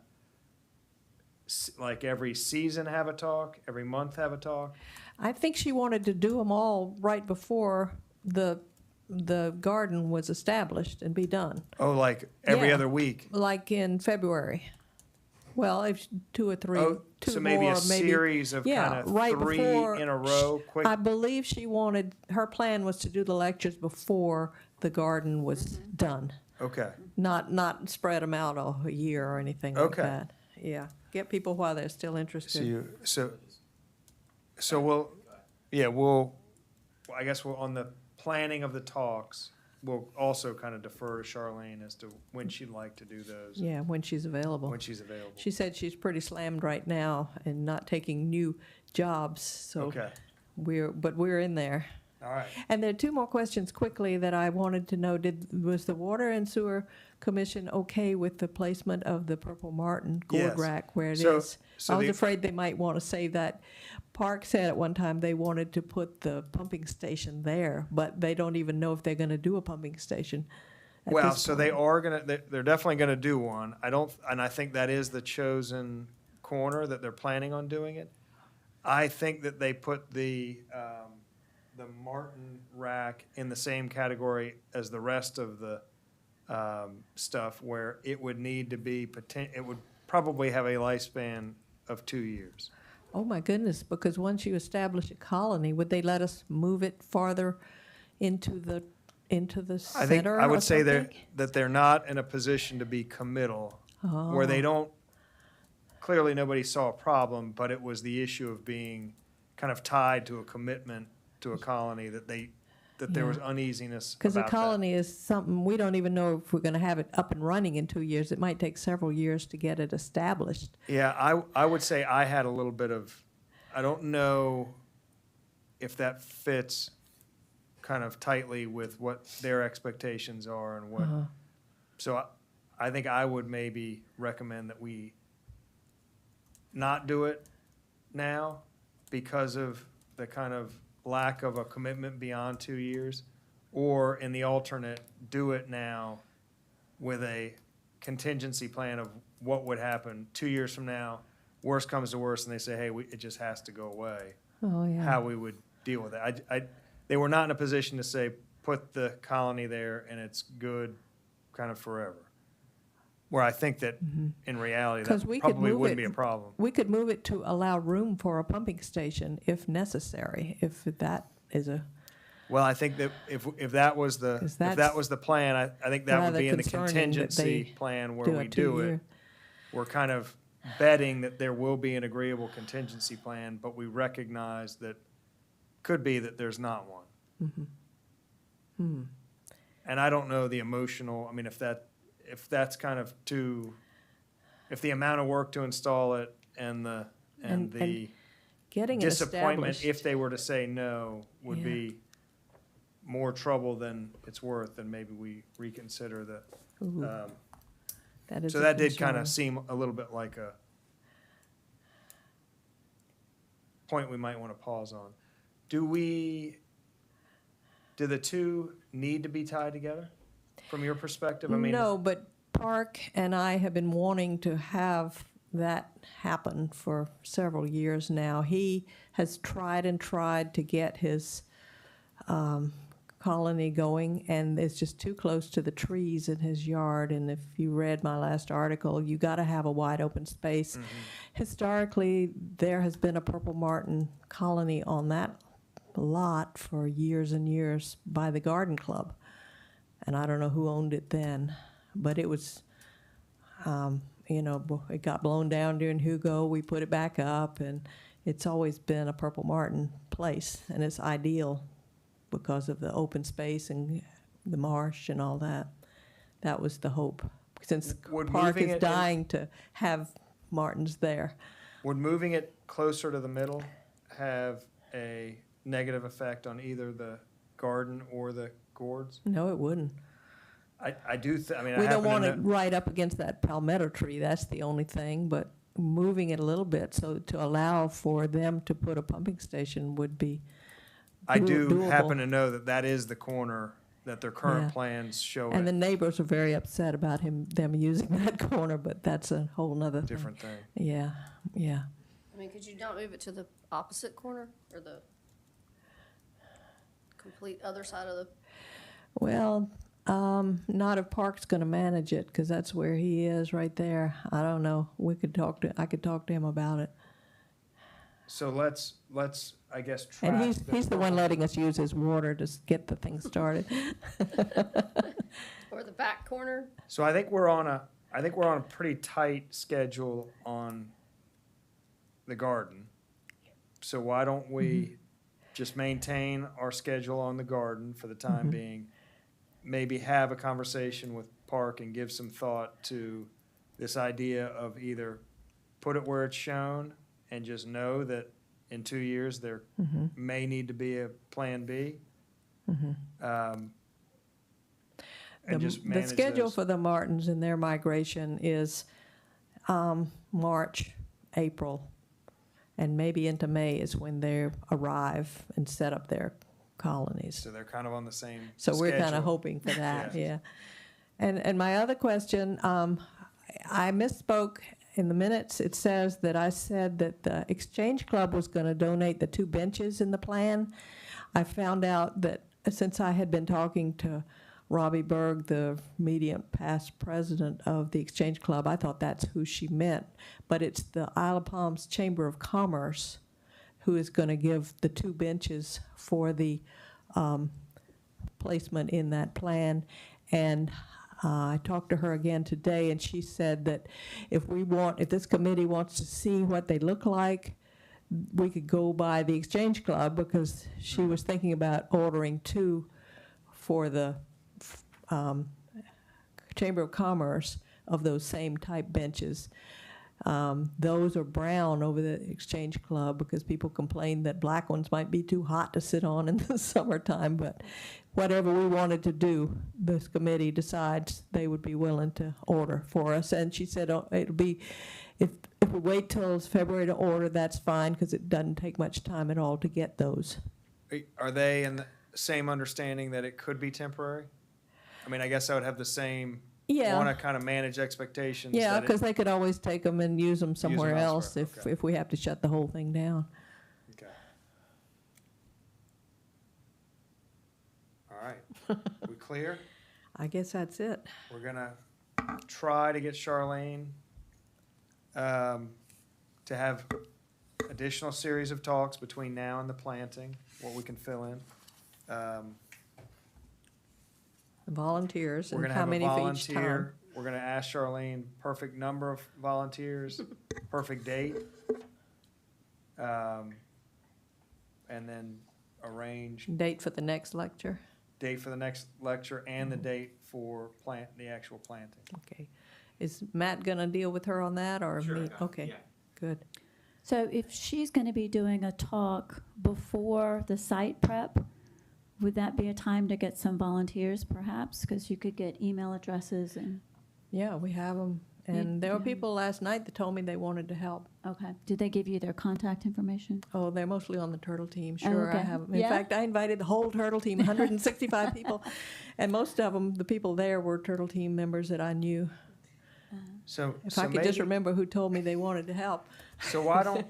[SPEAKER 1] like every season have a talk, every month have a talk?
[SPEAKER 3] I think she wanted to do them all right before the garden was established and be done,
[SPEAKER 1] Oh, like every
[SPEAKER 3] Yeah.
[SPEAKER 1] other week?
[SPEAKER 3] like in February. Well, if 2 or 3,
[SPEAKER 1] Oh,
[SPEAKER 3] two
[SPEAKER 1] so maybe
[SPEAKER 3] more,
[SPEAKER 1] a series of
[SPEAKER 3] yeah,
[SPEAKER 1] kind of
[SPEAKER 3] right
[SPEAKER 1] three
[SPEAKER 3] before
[SPEAKER 1] in a row, quick.
[SPEAKER 3] I believe her plan was to do the lectures before the garden was done,
[SPEAKER 1] Okay,
[SPEAKER 3] not spread them out a year or anything like
[SPEAKER 1] Okay.
[SPEAKER 3] that. Yeah, get people while they're still
[SPEAKER 1] so
[SPEAKER 3] interested.
[SPEAKER 1] I guess we'll, on the planning of the talks, we'll also kind of defer to Charlene as to when she'd like to do those,
[SPEAKER 3] Yeah, when she's available.
[SPEAKER 1] when she's available.
[SPEAKER 3] She said she's pretty slammed right now and not taking new jobs, so
[SPEAKER 1] Okay,
[SPEAKER 3] we're in there.
[SPEAKER 1] All right.
[SPEAKER 3] And there are two more questions quickly that I wanted to know. Was the Water and Sewer Commission okay with the placement of the Purple Martin gourd
[SPEAKER 1] Yes.
[SPEAKER 3] rack where it
[SPEAKER 1] So-
[SPEAKER 3] is?
[SPEAKER 1] so
[SPEAKER 3] I was
[SPEAKER 1] the-
[SPEAKER 3] afraid they might want to save that. Park said at one time they wanted to put the pumping station there, but they don't even know if they're going to do a pumping station at
[SPEAKER 1] Well,
[SPEAKER 3] this
[SPEAKER 1] so they
[SPEAKER 3] point.
[SPEAKER 1] are gonna, they're definitely gonna do one. And I think that is the chosen corner that they're planning on doing it. I think that they put the Martin rack in the same category as the rest of the, stuff where it would need to be it would probably have a lifespan of 2 years.
[SPEAKER 3] Oh, my goodness, because once you establish a colony, would they let us move it farther into the
[SPEAKER 1] I think,
[SPEAKER 3] center
[SPEAKER 1] I
[SPEAKER 3] or
[SPEAKER 1] would say
[SPEAKER 3] something?
[SPEAKER 1] that they're not in a position to be committal, where they don't, clearly nobody saw a problem, but it was the issue of being kind of tied to a commitment to a colony that there was uneasiness
[SPEAKER 3] Because a
[SPEAKER 1] about that.
[SPEAKER 3] colony is something, we don't even know if we're going to have it up and running in 2 years. It might take several years to get it established.
[SPEAKER 1] Yeah, I would say I had a little bit of, I don't know if that fits kind of tightly with what their expectations are and what, so I think I would maybe recommend that we not do it now because of the kind of lack of a commitment beyond 2 years, or in the alternate, do it now with a contingency plan of what would happen 2 years from now. Worst comes to worst, and they say, hey, it just has to go away.
[SPEAKER 3] Oh, yeah.
[SPEAKER 1] How we would deal with it. They were not in a position to say, put the colony there and it's good kind of forever. Where I think that in reality, that
[SPEAKER 3] 'Cause we could
[SPEAKER 1] probably
[SPEAKER 3] move
[SPEAKER 1] wouldn't
[SPEAKER 3] it-
[SPEAKER 1] be a problem.
[SPEAKER 3] We could move it to allow room for a pumping station if necessary, if that is a,
[SPEAKER 1] Well, I think that if that was
[SPEAKER 3] 'Cause
[SPEAKER 1] if that
[SPEAKER 3] that's
[SPEAKER 1] was the plan, I think that would
[SPEAKER 3] rather
[SPEAKER 1] be in the
[SPEAKER 3] concerning that
[SPEAKER 1] contingency
[SPEAKER 3] they
[SPEAKER 1] plan where
[SPEAKER 3] do
[SPEAKER 1] we
[SPEAKER 3] a
[SPEAKER 1] do it.
[SPEAKER 3] 2-year.
[SPEAKER 1] We're kind of betting that there will be an agreeable contingency plan, but we recognize that could be that there's not one. And I don't know the emotional, I mean, if that's kind of too, if the amount of work to install it and the
[SPEAKER 3] And
[SPEAKER 1] the
[SPEAKER 3] getting it
[SPEAKER 1] disappointment
[SPEAKER 3] established.
[SPEAKER 1] if they were to say no would
[SPEAKER 3] Yeah.
[SPEAKER 1] be more trouble than it's worth, then maybe we reconsider that.
[SPEAKER 3] Ooh, that is
[SPEAKER 1] So
[SPEAKER 3] a
[SPEAKER 1] that did kind
[SPEAKER 3] concern.
[SPEAKER 1] of seem a little bit like a point we might want to pause on. Do the two need to be tied together from your perspective? I mean,
[SPEAKER 3] No, but Park and I have been wanting to have that happen for several years now. He has tried and tried to get his colony going, and it's just too close to the trees in his yard. And if you read my last article, you got to have a wide open space. Historically, there has been a purple martin colony on that lot for years and years by the garden club. And I don't know who owned it then, but it was, it got blown down during Hugo. We put it back up, and it's always been a purple martin place, and it's ideal because of the open space and the marsh and all that. That was the hope, since
[SPEAKER 1] Would
[SPEAKER 3] Park
[SPEAKER 1] moving
[SPEAKER 3] is
[SPEAKER 1] it in-
[SPEAKER 3] dying to have martins there.
[SPEAKER 1] would moving it closer to the middle have a negative effect on either the garden or the gourds?
[SPEAKER 3] No, it wouldn't.
[SPEAKER 1] I do, I mean, I
[SPEAKER 3] We
[SPEAKER 1] happen
[SPEAKER 3] don't
[SPEAKER 1] to
[SPEAKER 3] want it
[SPEAKER 1] know.
[SPEAKER 3] right up against that palmetto tree, that's the only thing, but moving it a little bit so to allow for them to put a pumping station would be
[SPEAKER 1] I do
[SPEAKER 3] doable.
[SPEAKER 1] happen to know that that is the corner that their current
[SPEAKER 3] Yeah.
[SPEAKER 1] plans show
[SPEAKER 3] And the
[SPEAKER 1] it.
[SPEAKER 3] neighbors are very upset about them using that corner, but that's a whole nother thing.
[SPEAKER 1] Different thing.
[SPEAKER 3] Yeah, yeah.
[SPEAKER 6] I mean, could you not move it to the opposite corner or the complete other side of the?
[SPEAKER 3] Well, not if Park's gonna manage it, because that's where he is, right there. I don't know. I could talk to him about it.
[SPEAKER 1] So let's, I guess, track.
[SPEAKER 3] And he's the one letting us use his water to get the thing started.
[SPEAKER 6] Or the back corner?
[SPEAKER 1] So I think we're on a pretty tight schedule on the garden. So why don't we just maintain our schedule on the garden for the time being? Maybe have a conversation with Park and give some thought to this idea of either put it where it's shown and just know that in 2 years there may need to be a plan B, And just
[SPEAKER 3] The
[SPEAKER 1] manage
[SPEAKER 3] schedule
[SPEAKER 1] those.
[SPEAKER 3] for the Martins and their migration is March, April, and maybe into May is when they arrive and set up their colonies.
[SPEAKER 1] So they're kind of on the same
[SPEAKER 3] So we're kind
[SPEAKER 1] schedule.
[SPEAKER 3] of hoping for that,
[SPEAKER 1] Yeah.
[SPEAKER 3] yeah. And my other question, I misspoke in the minutes. It says that I said that the Exchange Club was going to donate the 2 benches in the plan. I found out that since I had been talking to Robbie Berg, the immediate past president of the Exchange Club, I thought that's who she meant. But it's the Isle of Palms Chamber of Commerce who is going to give the 2 benches for the placement in that plan. And I talked to her again today, and she said that if this committee wants to see what they look like, we could go by the Exchange Club, because she was thinking about ordering 2 for the Chamber of Commerce of those same type benches. Those are brown over the Exchange Club because people complain that black ones might be too hot to sit on in the summertime. But whatever we wanted to do, this committee decides they would be willing to order for us. And she said it'll be, if we wait till February to order, that's fine, because it doesn't take much time at all to get those.
[SPEAKER 1] Are they in the same understanding that it could be temporary? I mean, I guess I would have the same,
[SPEAKER 3] Yeah.
[SPEAKER 1] want to kind of manage expectations.
[SPEAKER 3] Yeah,
[SPEAKER 1] that it-
[SPEAKER 3] because they could always take them and use them somewhere else
[SPEAKER 1] elsewhere,
[SPEAKER 3] if,
[SPEAKER 1] okay.
[SPEAKER 3] if we have to shut the whole thing down.
[SPEAKER 1] Okay. All right. We clear?
[SPEAKER 3] I guess that's it.
[SPEAKER 1] We're gonna try to get Charlene to have additional series of talks between now and the planting, what we can fill in.
[SPEAKER 3] Volunteers
[SPEAKER 1] We're
[SPEAKER 3] and
[SPEAKER 1] gonna
[SPEAKER 3] how
[SPEAKER 1] have a
[SPEAKER 3] many for each time.
[SPEAKER 1] volunteer. We're gonna ask Charlene perfect number of volunteers, perfect date. And then arrange
[SPEAKER 3] Date for the next lecture.
[SPEAKER 1] date for the next lecture and the date for the actual planting.
[SPEAKER 3] Okay. Is Matt gonna deal with her on that, or me? Okay, good.
[SPEAKER 4] So if she's going to be doing a talk before the site prep, would that be a time to get some volunteers perhaps? Because you could get email addresses and,
[SPEAKER 3] Yeah, we have them. And there were people last night that told me they wanted to help.
[SPEAKER 4] okay. Did they give you their contact information?
[SPEAKER 3] Oh, they're mostly on the turtle team. Sure, I
[SPEAKER 4] okay.
[SPEAKER 3] have 'em. In
[SPEAKER 4] Yeah?
[SPEAKER 3] fact, I invited the whole turtle team, 165 people. And most of them, the people there were turtle team members that I knew.
[SPEAKER 1] So,
[SPEAKER 3] If I could just remember who told me they wanted to help.
[SPEAKER 1] So why don't,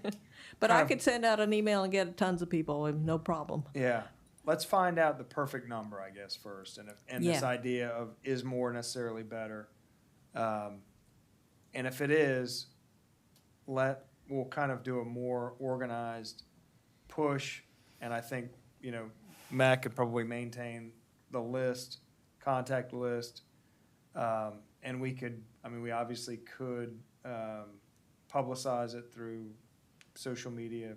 [SPEAKER 3] But I
[SPEAKER 1] Kind of-
[SPEAKER 3] could send out an email and get tons of people, and no problem.
[SPEAKER 1] yeah, let's find out the perfect number, I guess, first, and this
[SPEAKER 3] Yeah.
[SPEAKER 1] idea of is more necessarily better. And if it is, we'll kind of do a more organized push, and I think, Matt could probably maintain the list, contact list, and we obviously could publicize it through social media.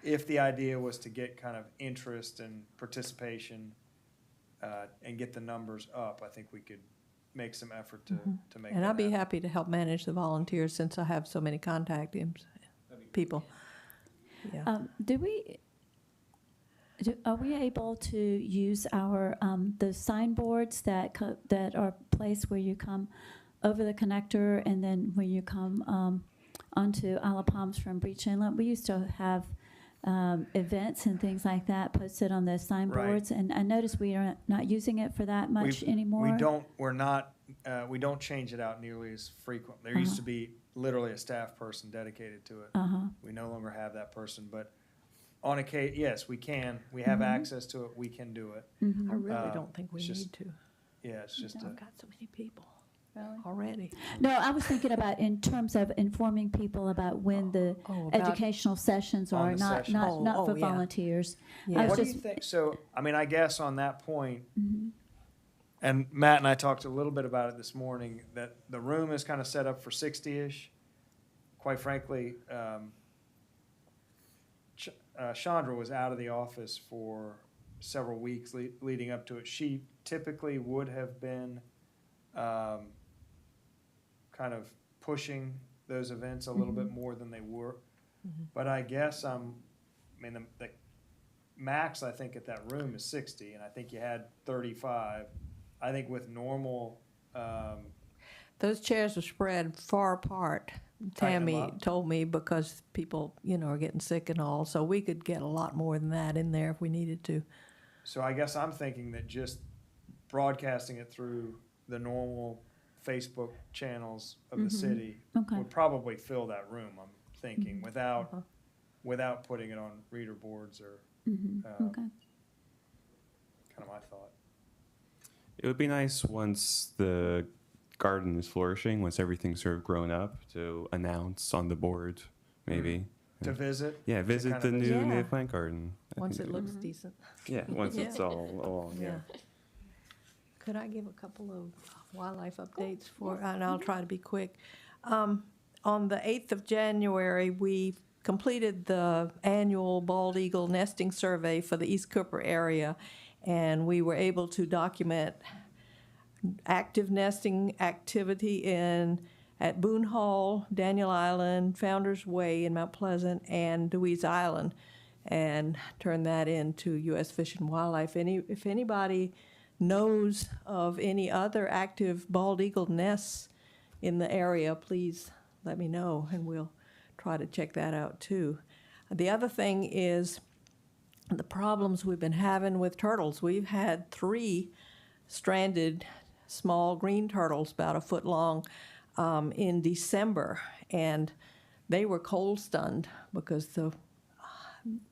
[SPEAKER 1] If the idea was to get kind of interest and participation and get the numbers up, I think we could make some effort to make that
[SPEAKER 3] And I'd be
[SPEAKER 1] happen.
[SPEAKER 3] happy to help manage the volunteers since I have so many contact people. Yeah.
[SPEAKER 4] Are we able to use our, the signboards that are placed where you come over the connector and then when you come onto Isle of Palms from Breach Inlet? We used to have events and things like that posted on those signboards, and I noticed we are not using it for that much anymore.
[SPEAKER 1] We don't change it out nearly as frequent. There used to be literally a staff person dedicated to it. We no longer have that person, but on occasion, yes, we can. We have access to it. We can do it.
[SPEAKER 3] I really don't think we
[SPEAKER 1] it's
[SPEAKER 3] need
[SPEAKER 1] just-
[SPEAKER 3] to.
[SPEAKER 1] Yeah, it's just
[SPEAKER 3] I've got so many people already.
[SPEAKER 4] No, I was thinking about in terms of informing people about when the
[SPEAKER 3] Oh, about-
[SPEAKER 4] educational sessions
[SPEAKER 1] On
[SPEAKER 4] are,
[SPEAKER 1] the
[SPEAKER 4] not
[SPEAKER 1] sessions.
[SPEAKER 3] Oh,
[SPEAKER 4] for
[SPEAKER 3] yeah.
[SPEAKER 4] volunteers.
[SPEAKER 3] Yeah.
[SPEAKER 4] I was
[SPEAKER 1] What do
[SPEAKER 4] just,
[SPEAKER 1] you think? So, I guess on that point, and Matt and I talked a little bit about it this morning, that the room is kind of set up for 60-ish. Quite frankly, Chandra was out of the office for several weeks leading up to it. She typically would have been kind of pushing those events a little bit more than they were. But I guess the max, I think, at that room is 60, and I think you had 35. I think with normal,
[SPEAKER 3] Those chairs are spread far apart.
[SPEAKER 1] Tighten 'em
[SPEAKER 3] Tammy
[SPEAKER 1] up.
[SPEAKER 3] told me because people, are getting sick and all, so we could get a lot more than that in there if we needed to.
[SPEAKER 1] so I guess I'm thinking that just broadcasting it through the normal Facebook channels of the city
[SPEAKER 4] Okay.
[SPEAKER 1] would probably fill that room, I'm thinking, without putting it on reader boards or,
[SPEAKER 4] Okay.
[SPEAKER 1] kind of my thought.
[SPEAKER 2] It would be nice once the garden is flourishing, once everything's sort of grown up, to announce on the board, maybe.
[SPEAKER 1] To visit?
[SPEAKER 2] Yeah, visit
[SPEAKER 1] kind
[SPEAKER 2] the
[SPEAKER 1] of
[SPEAKER 2] new
[SPEAKER 3] visit.
[SPEAKER 2] native
[SPEAKER 3] Yeah.
[SPEAKER 2] plant garden. I
[SPEAKER 3] Once
[SPEAKER 2] think
[SPEAKER 3] it
[SPEAKER 2] that-
[SPEAKER 3] looks decent.
[SPEAKER 2] Yeah, once
[SPEAKER 3] Yeah.
[SPEAKER 2] it's all along, yeah.
[SPEAKER 3] Could I give a couple of wildlife updates and I'll try to be quick. On the 8th of January, we completed the annual bald eagle nesting survey for the East Cooper area, and we were able to document active nesting activity at Boone Hall, Daniel Island, Founders Way in Mount Pleasant, and Dewey's Island, and turn that into U.S. Fish and Wildlife. If anybody knows of any other active bald eagle nests in the area, please let me know, and we'll try to check that out too. The other thing is the problems we've been having with turtles. We've had 3 stranded small green turtles about a foot long in December, and they were cold stunned because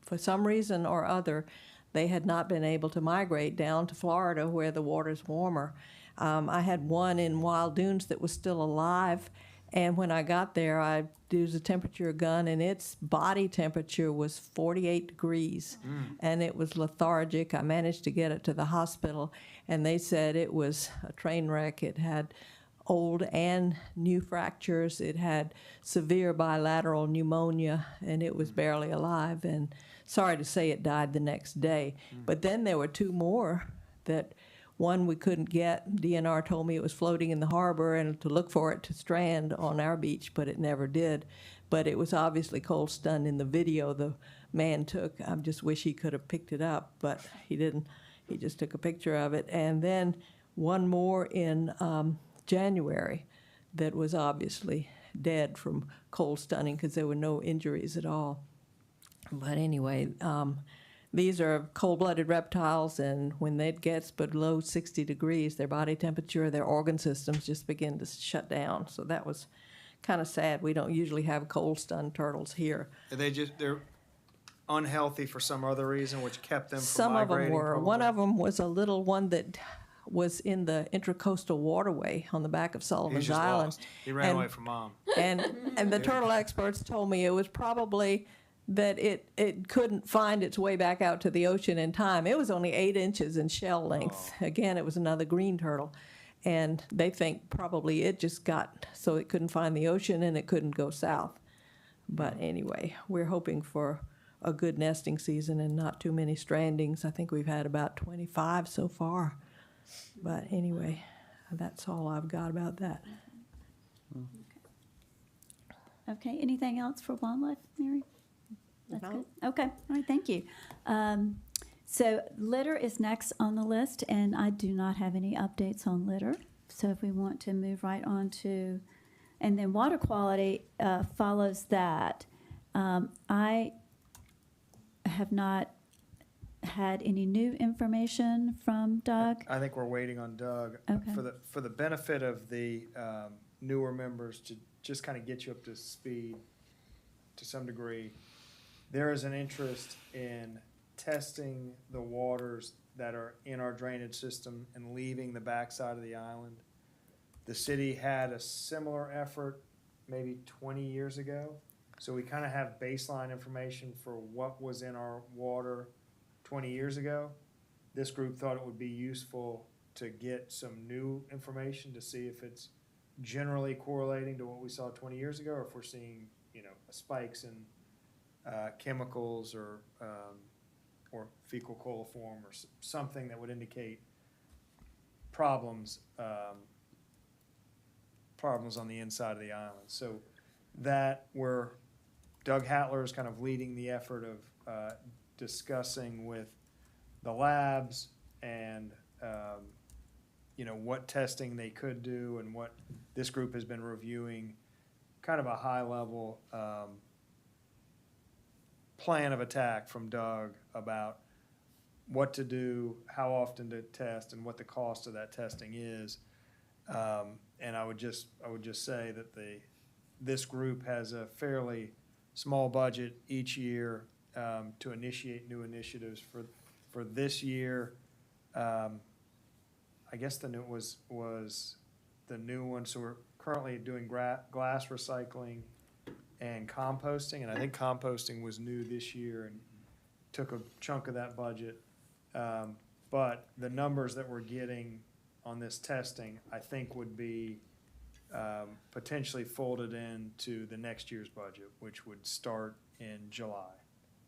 [SPEAKER 3] for some reason or other they had not been able to migrate down to Florida where the water's warmer. I had one in Wild Dunes that was still alive, and when I got there, I used a temperature gun, and its body temperature was 48 degrees, and it was lethargic. I managed to get it to the hospital, and they said it was a train wreck. It had old and new fractures. It had severe bilateral pneumonia, and it was barely alive. And sorry to say, it died the next day. But then there were 2 more that one we couldn't get. DNR told me it was floating in the harbor and to look for it to strand on our beach, but it never did. But it was obviously cold stunned in the video the man took. I just wish he could have picked it up, but he didn't. He just took a picture of it. And then one more in January that was obviously dead from cold stunning because there were no injuries at all. But anyway, these are cold-blooded reptiles, and when it gets below 60 degrees, their body temperature, their organ systems just begin to shut down. So that was kind of sad. We don't usually have cold-stunned turtles here.
[SPEAKER 1] They're unhealthy for some other reason, which kept them from
[SPEAKER 3] Some of them
[SPEAKER 1] migrating,
[SPEAKER 3] were.
[SPEAKER 1] probably?
[SPEAKER 3] One of them was a little one that was in the Intracoastal Waterway on the back of
[SPEAKER 1] He was
[SPEAKER 3] Sullivan's
[SPEAKER 1] just
[SPEAKER 3] Island.
[SPEAKER 1] lost. He ran
[SPEAKER 3] And-
[SPEAKER 1] away from mom.
[SPEAKER 3] And the turtle experts told me it was probably that it couldn't find its way back out to the ocean in time. It was only 8 inches in shell length. Again, it was another green turtle. And they think probably it just got so it couldn't find the ocean and it couldn't go south. But anyway, we're hoping for a good nesting season and not too many strandings. I think we've had about 25 so far. But anyway, that's all I've got about that.
[SPEAKER 4] Okay, anything else for wildlife, Mary? That's
[SPEAKER 3] No.
[SPEAKER 4] good. Okay, all right, thank you. So litter is next on the list, and I do not have any updates on litter. So if we want to move right on to, and then water quality follows that. I have not had any new information from Doug.
[SPEAKER 1] I think we're waiting on Doug.
[SPEAKER 4] Okay.
[SPEAKER 1] For the benefit of the newer members, to just kind of get you up to speed to some degree, there is an interest in testing the waters that are in our drainage system and leaving the backside of the island. The city had a similar effort maybe 20 years ago. So we kind of have baseline information for what was in our water 20 years ago. This group thought it would be useful to get some new information to see if it's generally correlating to what we saw 20 years ago, or if we're seeing, spikes in chemicals or fecal coliform or something that would indicate problems on the inside of the island. So that Doug Hattler is kind of leading the effort of discussing with the labs and, what testing they could do and what this group has been reviewing, kind of a high-level plan of attack from Doug about what to do, how often to test, and what the cost of that testing is. And I would just say that this group has a fairly small budget each year to initiate new initiatives. For this year, I guess the new was the new one. So we're currently doing glass recycling and composting, and I think composting was new this year and took a chunk of that budget. But the numbers that we're getting on this testing, I think would be potentially folded into the next year's budget, which would start in July.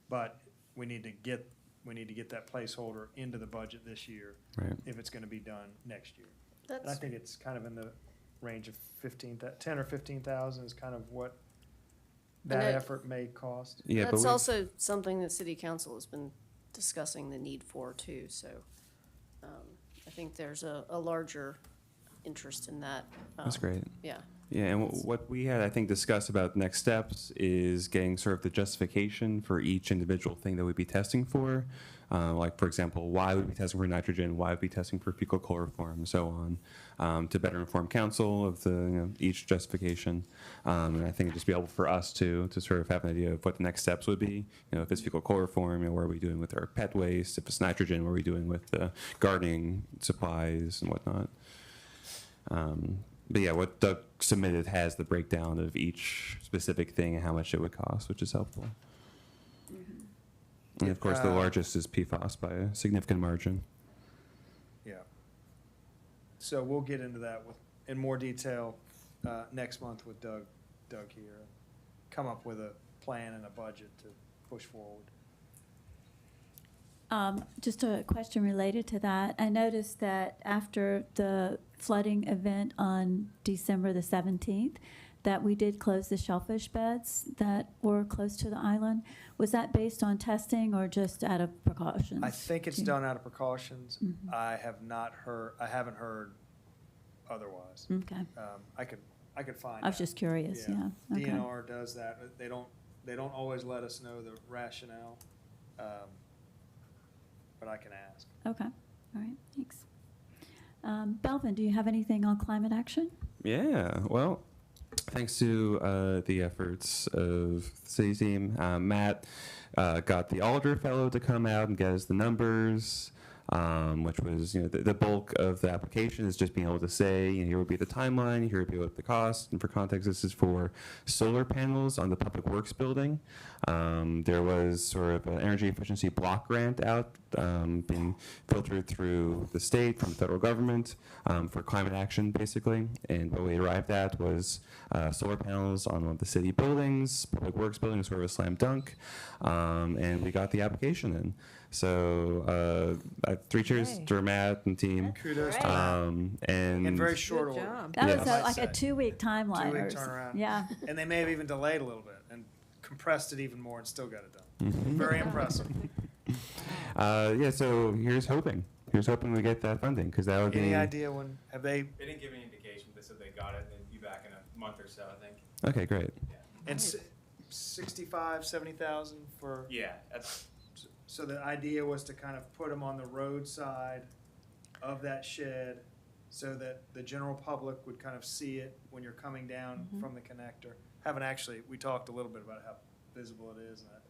[SPEAKER 1] But we need to get that placeholder into the budget this year,
[SPEAKER 2] Right.
[SPEAKER 1] if it's gonna be done next year. And I
[SPEAKER 6] That's,
[SPEAKER 1] think it's kind of in the range of 10 or 15,000 is kind of what that
[SPEAKER 6] And it-
[SPEAKER 1] effort may cost.
[SPEAKER 2] Yeah, but
[SPEAKER 6] that's
[SPEAKER 2] we,
[SPEAKER 6] also something that city council has been discussing the need for too, so, I think there's a larger interest in that.
[SPEAKER 2] that's great.
[SPEAKER 6] Yeah.
[SPEAKER 2] Yeah, and what we had, I think, discussed about next steps is getting sort of the justification for each individual thing that we'd be testing for. Like, for example, why would we be testing for nitrogen, why would we be testing for fecal chloroform, and so on, to better inform council of the each justification. And I think it'd just be helpful for us to sort of have an idea of what the next steps would be. If it's fecal chloroform, what are we doing with our pet waste? If it's nitrogen, what are we doing with the gardening supplies and whatnot? But yeah, what Doug submitted has the breakdown of each specific thing and how much it would cost, which is helpful. And of course, the largest is PFAS by a significant margin.
[SPEAKER 1] Yeah. So we'll get into that in more detail next month with Doug here. Come up with a plan and a budget to push forward.
[SPEAKER 4] Just a question related to that. I noticed that after the flooding event on December the 17th, that we did close the shellfish beds that were close to the island. Was that based on testing or just out of precautions?
[SPEAKER 1] I think it's
[SPEAKER 4] Do you-
[SPEAKER 1] done out of precautions.
[SPEAKER 4] Mhm.
[SPEAKER 1] I haven't heard otherwise.
[SPEAKER 4] Okay.
[SPEAKER 1] I could find
[SPEAKER 4] I was
[SPEAKER 1] out.
[SPEAKER 4] just curious, yeah. Okay.
[SPEAKER 1] DNR does that. They don't always let us know the rationale, but I can ask.
[SPEAKER 4] Okay, all right, thanks. Belvin, do you have anything on climate action?
[SPEAKER 2] Yeah, well, thanks to the efforts of the city team, Matt got the Alder Fellow to come out and get us the numbers, which was, the bulk of the application is just being able to say, here would be the timeline, here would be what the cost. And for context, this is for solar panels on the Public Works building. There was sort of an energy efficiency block grant out being filtered through the state from the federal government for climate action, basically. And what we arrived at was solar panels on one of the city buildings. Public Works building was sort of a slam dunk. And we got the application in. So 3 cheers
[SPEAKER 3] Hey.
[SPEAKER 2] to Matt and team.
[SPEAKER 1] Kudos to
[SPEAKER 3] Great.
[SPEAKER 1] them.
[SPEAKER 2] And
[SPEAKER 1] In very short
[SPEAKER 3] Good
[SPEAKER 1] order.
[SPEAKER 3] job.
[SPEAKER 4] That
[SPEAKER 2] Yes.
[SPEAKER 4] was
[SPEAKER 1] I might
[SPEAKER 4] like a
[SPEAKER 1] say.
[SPEAKER 4] 2-week timeline.
[SPEAKER 1] 2-week
[SPEAKER 4] or s-
[SPEAKER 1] turnaround.
[SPEAKER 4] Yeah.
[SPEAKER 1] And they may have even delayed a little bit and compressed it even more and still got it done.
[SPEAKER 2] Mhm.
[SPEAKER 1] Very impressive.
[SPEAKER 2] Yeah, so here's hoping. Here's hoping we get that funding, because that would be...
[SPEAKER 1] Any idea when, have they,
[SPEAKER 9] They didn't give any indication. They said they got it and they'd be back in a month or so, I think.
[SPEAKER 2] Okay, great.
[SPEAKER 1] and 65, 70,000 for,
[SPEAKER 9] Yeah, that's,
[SPEAKER 1] so the idea was to kind of put them on the roadside of that shed so that the general public would kind of see it when you're coming down from the connector. We talked a little bit about how visible it is and that.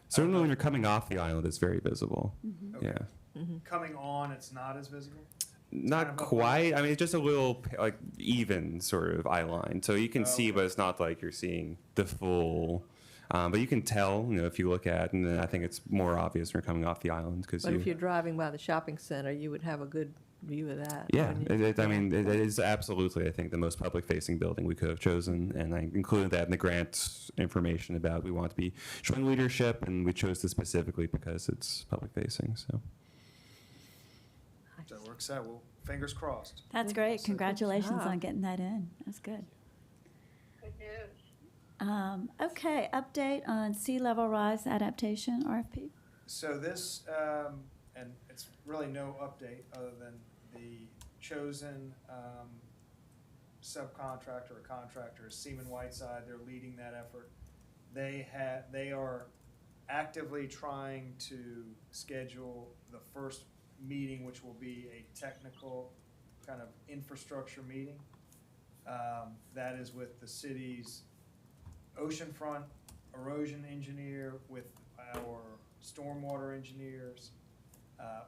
[SPEAKER 2] Certainly when you're coming off the island, it's very visible.
[SPEAKER 1] Okay.
[SPEAKER 2] Yeah.
[SPEAKER 1] Coming on, it's not as visible?
[SPEAKER 2] Not
[SPEAKER 1] kind of up
[SPEAKER 2] quite. I mean, it's just a little, even sort of eye line. So you can see,
[SPEAKER 1] Okay.
[SPEAKER 2] but it's not like you're seeing the full... but you can tell, if you look at, and then I think it's more obvious when you're coming off the island, because
[SPEAKER 3] But if you're driving by the shopping center, you would have a good view of that.
[SPEAKER 2] Yeah,
[SPEAKER 3] wouldn't you?
[SPEAKER 2] I mean, it is absolutely, I think, the most public-facing building we could have chosen, and I included that in the grant information about we want to be showing leadership, and we chose this specifically because it's public-facing, so.
[SPEAKER 1] So it works out. Well, fingers crossed.
[SPEAKER 4] That's
[SPEAKER 3] Good.
[SPEAKER 4] great.
[SPEAKER 3] Good
[SPEAKER 4] Congratulations
[SPEAKER 3] job.
[SPEAKER 4] on getting that in. That's good.
[SPEAKER 5] Good news.
[SPEAKER 4] Okay, update on sea level rise adaptation, RFP.
[SPEAKER 1] So this, and it's really no update other than the chosen subcontractor or contractor is Seaman Whiteside. They're leading that effort. They are actively trying to schedule the first meeting, which will be a technical kind of infrastructure meeting. That is with the city's oceanfront erosion engineer, with our stormwater engineers,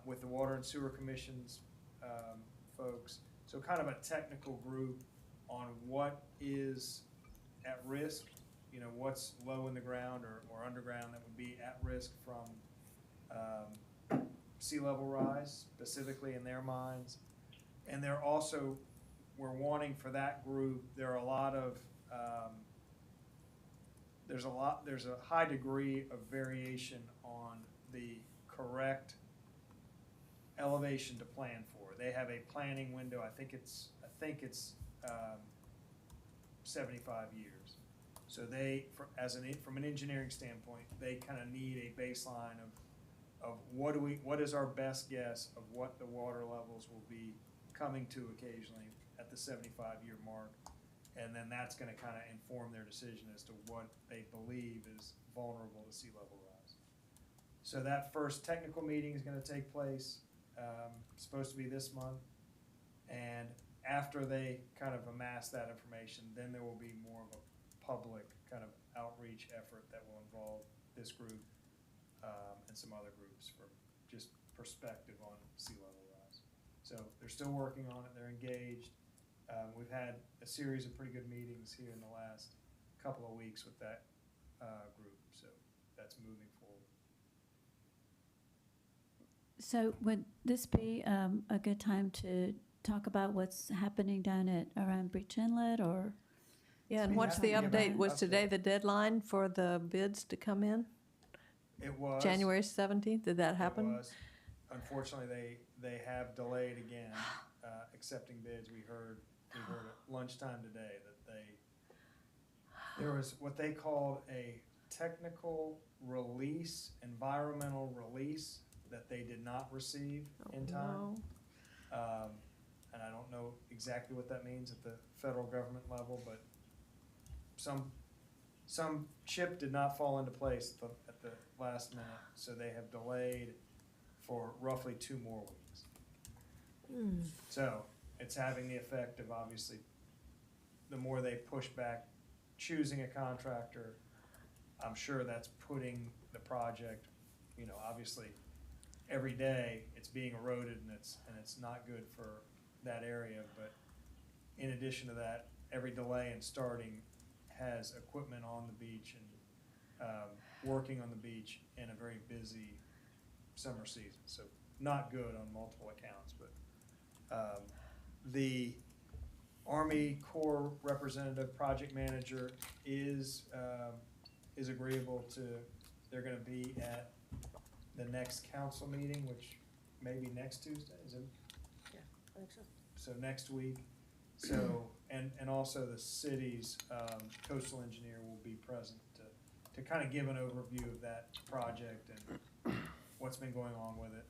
[SPEAKER 1] with the Water and Sewer Commission's folks. So kind of a technical group on what is at risk, you know, what's low in the ground or underground that would be at risk from sea level rise, specifically in their minds. And they're also, we're wanting for that group, there are a lot of, there's a high degree of variation on the correct elevation to plan for. They have a planning window, I think it's 75 years. So they, from an engineering standpoint, they kind of need a baseline of what is our best guess of what the water levels will be coming to occasionally at the 75-year mark. And then that's gonna kind of inform their decision as to what they believe is vulnerable to sea level rise. So that first technical meeting is gonna take place, supposed to be this month. And after they kind of amass that information, then there will be more of a public kind of outreach effort that will involve this group and some other groups for just perspective on sea level rise. So they're still working on it, they're engaged. We've had a series of pretty good meetings here in the last couple of weeks with that group, so that's moving forward.
[SPEAKER 4] So would this be a good time to talk about what's happening down at around Breach Inlet, or?
[SPEAKER 3] Yeah, and
[SPEAKER 1] We
[SPEAKER 3] what's
[SPEAKER 1] have
[SPEAKER 3] the
[SPEAKER 1] to give
[SPEAKER 3] update?
[SPEAKER 1] an
[SPEAKER 3] Was today
[SPEAKER 1] update.
[SPEAKER 3] the deadline for the bids to come in?
[SPEAKER 1] It was.
[SPEAKER 3] January 17th, did that happen?
[SPEAKER 1] It was. Unfortunately, they have delayed again, accepting bids. We heard at lunchtime today that there was what they called a technical release, environmental release, that they did not receive in time.
[SPEAKER 3] No.
[SPEAKER 1] And I don't know exactly what that means at the federal government level, but some chip did not fall into place at the last minute, so they have delayed for roughly 2 more weeks. So it's having the effect of, obviously, the more they push back choosing a contractor, I'm sure that's putting the project, you know, obviously, every day it's being eroded and it's not good for that area. But in addition to that, every delay in starting has equipment on the beach and working on the beach in a very busy summer season. So not good on multiple accounts, but the Army Corps representative project manager is agreeable to, they're gonna be at the next council meeting, which may be next Tuesday, is it?
[SPEAKER 6] Yeah, I think so.
[SPEAKER 1] So next week. So, and also the city's coastal engineer will be present to kind of give an overview of that project and what's been going on with it.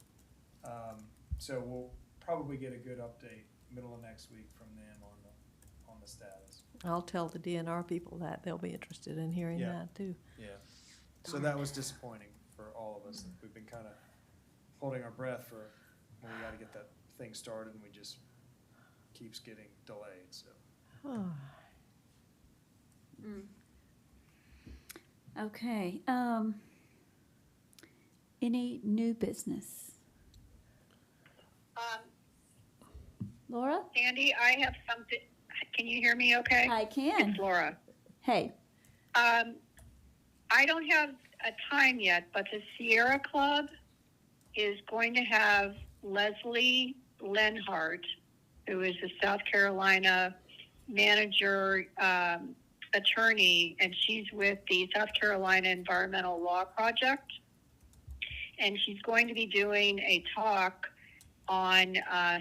[SPEAKER 1] So we'll probably get a good update middle of next week from them on the status.
[SPEAKER 3] I'll tell the DNR people that. They'll be interested in hearing
[SPEAKER 1] Yeah.
[SPEAKER 3] that, too.
[SPEAKER 1] Yeah. So that was disappointing for all of us. We've been kind of holding our breath for when we got to get that thing started, and we just keeps getting delayed, so.
[SPEAKER 4] Okay, any new business? Laura?
[SPEAKER 5] Sandy, I have something. Can you hear me okay?
[SPEAKER 4] I can.
[SPEAKER 5] It's Laura.
[SPEAKER 4] Hey,
[SPEAKER 5] I don't have a time yet, but the Sierra Club is going to have Leslie Lenhart, who is a South Carolina manager, attorney, and she's with the South Carolina Environmental Law Project. And she's going to be doing a talk on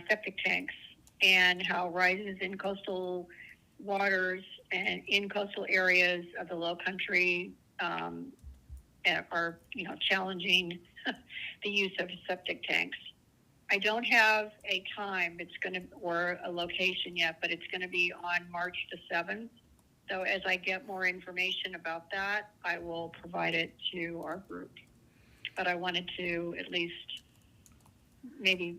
[SPEAKER 5] septic tanks and how rises in coastal waters and in coastal areas of the Low Country are, challenging the use of septic tanks. I don't have a time or a location yet, but it's going to be on March the 7th. So as I get more information about that, I will provide it to our group. But I wanted to at least maybe,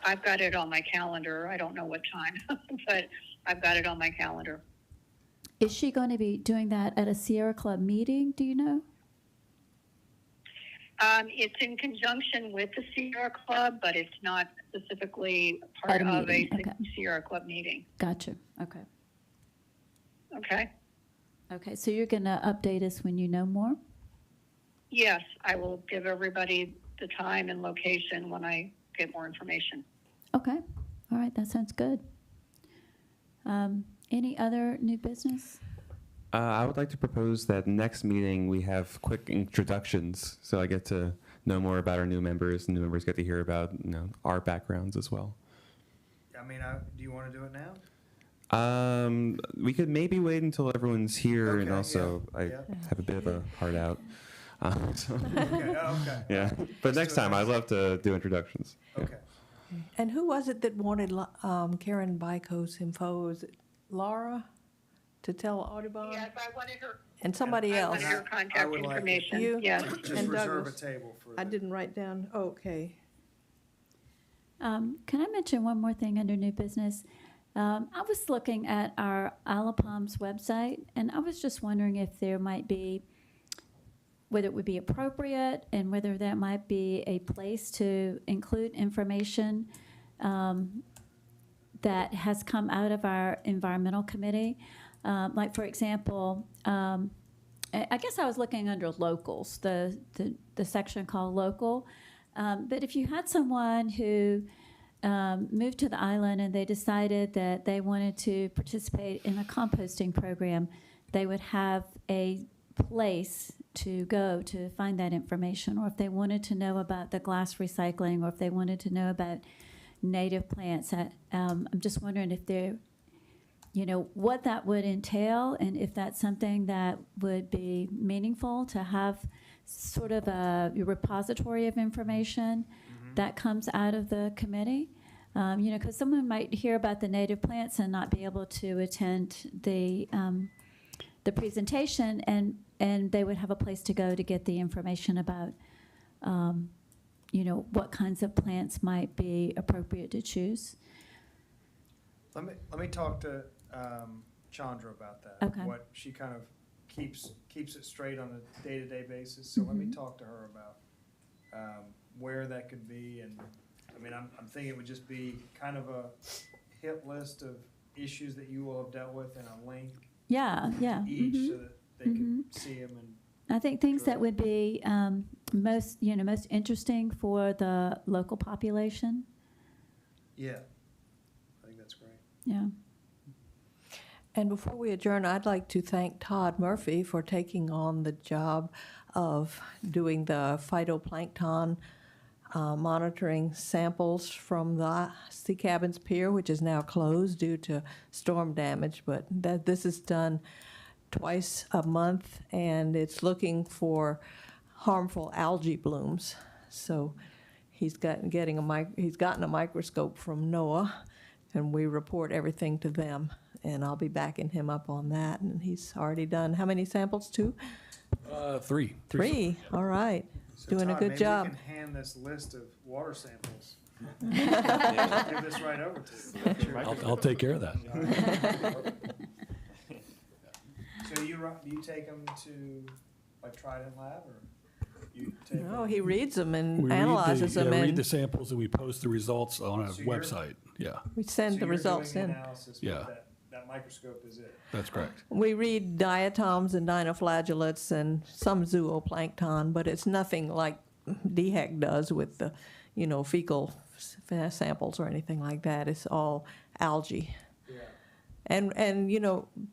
[SPEAKER 5] I've got it on my calendar. I don't know what time, but I've got it on my calendar.
[SPEAKER 4] Is she going to be doing that at a Sierra Club meeting? Do you know?
[SPEAKER 5] It's in conjunction with the Sierra Club, but it's not specifically part
[SPEAKER 4] At a
[SPEAKER 5] of a
[SPEAKER 4] meeting, okay.
[SPEAKER 5] Sierra Club meeting.
[SPEAKER 4] Gotcha. Okay.
[SPEAKER 5] Okay?
[SPEAKER 4] Okay, so you're going to update us when you know more?
[SPEAKER 5] Yes, I will give everybody the time and location when I get more information.
[SPEAKER 4] Okay. All right, that sounds good. Any other new business?
[SPEAKER 2] I would like to propose that next meeting we have quick introductions, so I get to know more about our new members, and new members get to hear about our backgrounds as well.
[SPEAKER 1] I mean, do you want to do it now?
[SPEAKER 2] We could maybe wait until everyone's here, and
[SPEAKER 1] Okay,
[SPEAKER 2] also
[SPEAKER 1] yeah,
[SPEAKER 2] I
[SPEAKER 1] yeah.
[SPEAKER 2] have a bit of a heart out. So,
[SPEAKER 1] Okay, okay.
[SPEAKER 2] yeah, but
[SPEAKER 1] Let's
[SPEAKER 2] next
[SPEAKER 1] do it
[SPEAKER 2] time I'd love to do introductions. Yeah.
[SPEAKER 1] Okay.
[SPEAKER 3] And who was it that wanted Karen Byko's info? Was it Laura to tell Audubon?
[SPEAKER 5] Yes, I wanted her.
[SPEAKER 3] And somebody
[SPEAKER 5] I
[SPEAKER 3] else?
[SPEAKER 5] wanted her
[SPEAKER 1] I
[SPEAKER 5] contact
[SPEAKER 1] would like
[SPEAKER 5] information.
[SPEAKER 3] You?
[SPEAKER 5] Yes.
[SPEAKER 1] Just
[SPEAKER 3] And
[SPEAKER 1] reserve
[SPEAKER 3] Douglas.
[SPEAKER 1] a table for.
[SPEAKER 3] I
[SPEAKER 1] the-
[SPEAKER 3] didn't write down, okay.
[SPEAKER 4] Can I mention one more thing under new business? I was looking at our Alapom's website, and I was just wondering if there might be, whether it would be appropriate and whether that might be a place to include information that has come out of our environmental committee. Like, for example, I guess I was looking under locals, the section called local. But if you had someone who moved to the island and they decided that they wanted to participate in a composting program, they would have a place to go to find that information. Or if they wanted to know about the glass recycling, or if they wanted to know about native plants, I'm just wondering if they're, what that would entail, and if that's something that would be meaningful to have sort of a repository of information that comes out of the committee. Because someone might hear about the native plants and not be able to attend the presentation, and they would have a place to go to get the information about, what kinds of plants might be appropriate to choose.
[SPEAKER 1] Let me talk to Chandra about that.
[SPEAKER 4] Okay.
[SPEAKER 1] What she kind of keeps it straight on a day-to-day basis. So let me talk to her about where that could be. And I mean, I'm thinking it would just be kind of a hit list of issues that you will have dealt with, and a link
[SPEAKER 4] Yeah.
[SPEAKER 1] each so that they can see them. And
[SPEAKER 4] I think things that would be most interesting for the local population.
[SPEAKER 1] yeah, I think that's great.
[SPEAKER 4] Yeah.
[SPEAKER 3] And before we adjourn, I'd like to thank Todd Murphy for taking on the job of doing the phytoplankton monitoring samples from the Sea Cabins Pier, which is now closed due to storm damage. But this is done twice a month, and it's looking for harmful algae blooms. So he's gotten a microscope from NOAA, and we report everything to them. And I'll be backing him up on that. And he's already done how many samples? 2?
[SPEAKER 7] 3.
[SPEAKER 3] 3. All right.
[SPEAKER 1] So
[SPEAKER 3] Doing a
[SPEAKER 1] Todd,
[SPEAKER 3] good job.
[SPEAKER 1] Maybe we can hand this list of water samples. Give this right over to you.
[SPEAKER 7] I'll take care of that.
[SPEAKER 1] So do you take them to like Trident Lab, or you take
[SPEAKER 3] No,
[SPEAKER 1] them?
[SPEAKER 3] he reads them and
[SPEAKER 7] We read
[SPEAKER 3] analyzes them,
[SPEAKER 7] read the
[SPEAKER 3] and
[SPEAKER 7] samples, and we post the results on a
[SPEAKER 1] So you're-
[SPEAKER 7] website. Yeah,
[SPEAKER 3] we send
[SPEAKER 1] So
[SPEAKER 3] the
[SPEAKER 1] you're
[SPEAKER 3] results
[SPEAKER 1] doing
[SPEAKER 3] in.
[SPEAKER 1] the analysis, but
[SPEAKER 7] Yeah.
[SPEAKER 1] that microscope is it.
[SPEAKER 7] that's correct.
[SPEAKER 3] We read diatoms and dinoflagellates and some zooplankton, but it's nothing like DHEC does with the, fecal samples or anything like that. It's all algae.
[SPEAKER 1] Yeah.
[SPEAKER 3] And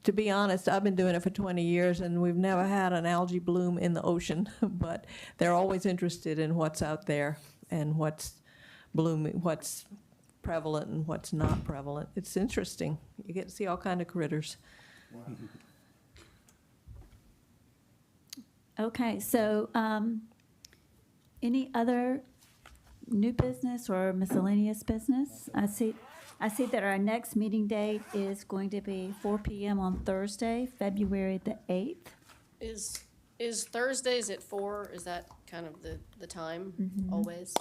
[SPEAKER 3] to be honest, I've been doing it for 20 years, and we've never had an algae bloom in the ocean, but they're always interested in what's out there and what's blooming, what's prevalent and what's not prevalent. It's interesting. You get to see all kind of critters.
[SPEAKER 4] Okay, so Any other new business or miscellaneous business? I see that our next meeting date is going to be 4 PM on Thursday, February the 8th.
[SPEAKER 6] Is Thursdays at 4, is that kind of the time always?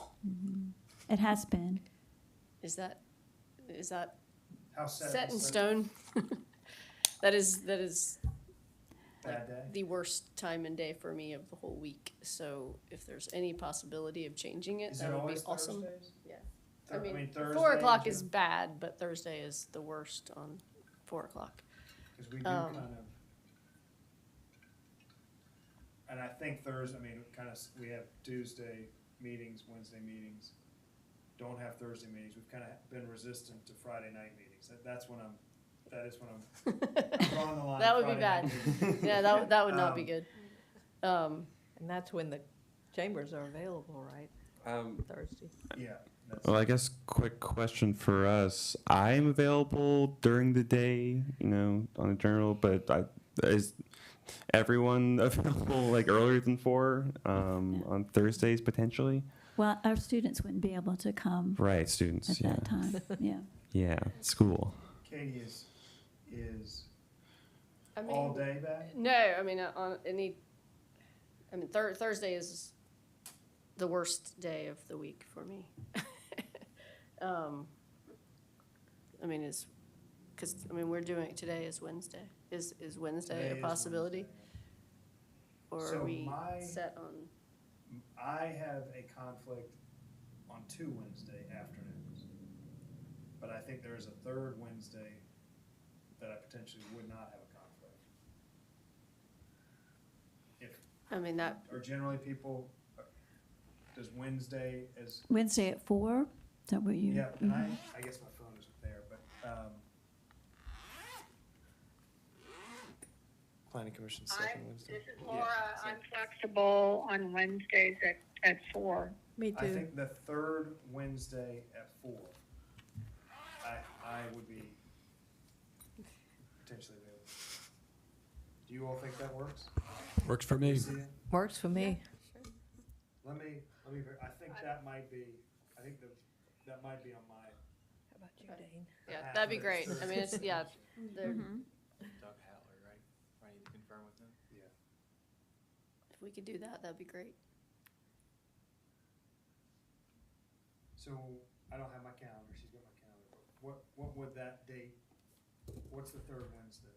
[SPEAKER 4] It has been.
[SPEAKER 6] Is that
[SPEAKER 1] How set?
[SPEAKER 6] set in
[SPEAKER 1] is
[SPEAKER 6] stone? That is
[SPEAKER 1] Bad day?
[SPEAKER 6] the worst time and day for me of the whole week. So if there's any possibility of changing it,
[SPEAKER 1] Is
[SPEAKER 6] that
[SPEAKER 1] it
[SPEAKER 6] would be
[SPEAKER 1] always
[SPEAKER 6] awesome.
[SPEAKER 1] Thursdays?
[SPEAKER 6] Yeah. I
[SPEAKER 1] I
[SPEAKER 6] mean,
[SPEAKER 1] mean,
[SPEAKER 6] 4
[SPEAKER 1] Thursday
[SPEAKER 6] o'clock
[SPEAKER 1] is
[SPEAKER 6] is bad, but Thursday is the worst on 4 o'clock.
[SPEAKER 1] Because we do
[SPEAKER 6] Um,
[SPEAKER 1] kind of, and I think Thursday, I mean, we have Tuesday meetings, Wednesday meetings, don't have Thursday meetings. We've kind of been resistant to Friday night meetings. That is when I'm drawing the line.
[SPEAKER 6] That would be
[SPEAKER 1] Friday
[SPEAKER 6] bad.
[SPEAKER 1] night meetings.
[SPEAKER 6] Yeah, that would not be good.
[SPEAKER 3] And that's when the chambers are available, right? Thursday.
[SPEAKER 1] Yeah. that's-
[SPEAKER 2] Well, I guess quick question for us. I'm available during the day, on a journal, but is everyone available like earlier than 4 on Thursdays potentially?
[SPEAKER 4] Well, our students wouldn't be able to come
[SPEAKER 2] Right, students.
[SPEAKER 4] at
[SPEAKER 2] Yeah.
[SPEAKER 4] that time, yeah.
[SPEAKER 2] Yeah, school.
[SPEAKER 1] Katie is
[SPEAKER 6] I mean,
[SPEAKER 1] all day back?
[SPEAKER 6] No, I mean, Thursday is the worst day of the week for me. Today is Wednesday. Is Wednesday
[SPEAKER 1] Today
[SPEAKER 6] a
[SPEAKER 1] is
[SPEAKER 6] possibility?
[SPEAKER 1] Wednesday.
[SPEAKER 6] Or
[SPEAKER 1] So
[SPEAKER 6] are we
[SPEAKER 1] my-
[SPEAKER 6] set on,
[SPEAKER 1] I have a conflict on 2 Wednesday afternoons. But I think there is a third Wednesday that I potentially would not have a conflict.
[SPEAKER 6] that,
[SPEAKER 1] Or generally people, does Wednesday as,
[SPEAKER 4] Wednesday at 4, is that what you?
[SPEAKER 1] yeah, and I guess my phone isn't there, but, Planning Commission second Wednesday.
[SPEAKER 5] This is Laura. I'm flexible on Wednesdays at 4.
[SPEAKER 3] Me
[SPEAKER 1] I
[SPEAKER 3] too.
[SPEAKER 1] think the third Wednesday at 4, I would be potentially available. Do you all think that works?
[SPEAKER 7] Works for me.
[SPEAKER 1] See it?
[SPEAKER 3] Works for me.
[SPEAKER 1] Let me, I think that might be, that might be on my.
[SPEAKER 3] How about you, Dane?
[SPEAKER 6] yeah, that'd be great. I mean, it's, yeah, there-
[SPEAKER 8] Doug Hattler, right? I need to confirm with him.
[SPEAKER 1] Yeah.
[SPEAKER 6] if we could do that, that'd be great.
[SPEAKER 1] So, I don't have my calendar, she's got my calendar, but what would that date, what's the third Wednesday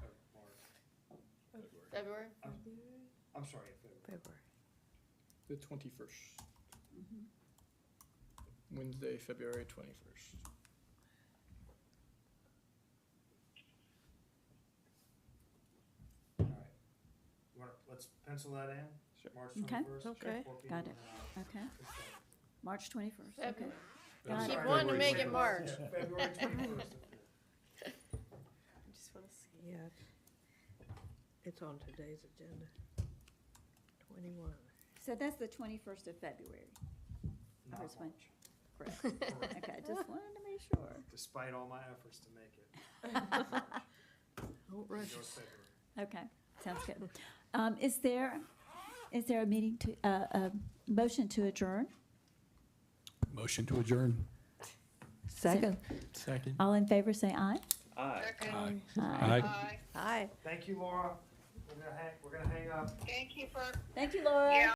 [SPEAKER 1] of March?
[SPEAKER 6] February?
[SPEAKER 1] I'm sorry, February.
[SPEAKER 3] February.
[SPEAKER 8] The 21st. Wednesday, February 21st.
[SPEAKER 1] All right. Let's pencil that in, March
[SPEAKER 4] Okay.
[SPEAKER 1] 21st.
[SPEAKER 3] Okay.
[SPEAKER 1] 4 p.m.
[SPEAKER 4] Got it.
[SPEAKER 1] and
[SPEAKER 4] Okay,
[SPEAKER 1] I'll-
[SPEAKER 4] March 21st, okay.
[SPEAKER 6] February.
[SPEAKER 4] Got
[SPEAKER 6] Keep
[SPEAKER 4] it.
[SPEAKER 6] wanting to make it March.
[SPEAKER 1] Yeah, February 21st.
[SPEAKER 3] I just want to see it. It's on today's agenda. 21.
[SPEAKER 4] So that's the 21st of February.
[SPEAKER 1] Not
[SPEAKER 4] Here's one.
[SPEAKER 1] March.
[SPEAKER 4] Correct.
[SPEAKER 1] Correct.
[SPEAKER 4] Okay, just wanted to make sure.
[SPEAKER 1] Despite all my efforts to make it.
[SPEAKER 3] Don't rush
[SPEAKER 1] Go
[SPEAKER 3] us.
[SPEAKER 1] February.
[SPEAKER 4] Okay, sounds good. Is there a meeting a motion to adjourn?
[SPEAKER 7] Motion to adjourn.
[SPEAKER 3] Second.
[SPEAKER 8] Second.
[SPEAKER 4] All in favor, say aye.
[SPEAKER 7] Aye.
[SPEAKER 4] Aye.
[SPEAKER 3] Hi.
[SPEAKER 1] Thank you, Laura. We're gonna hang up.
[SPEAKER 5] Thank you for
[SPEAKER 4] Thank you, Laura.
[SPEAKER 5] Yeah.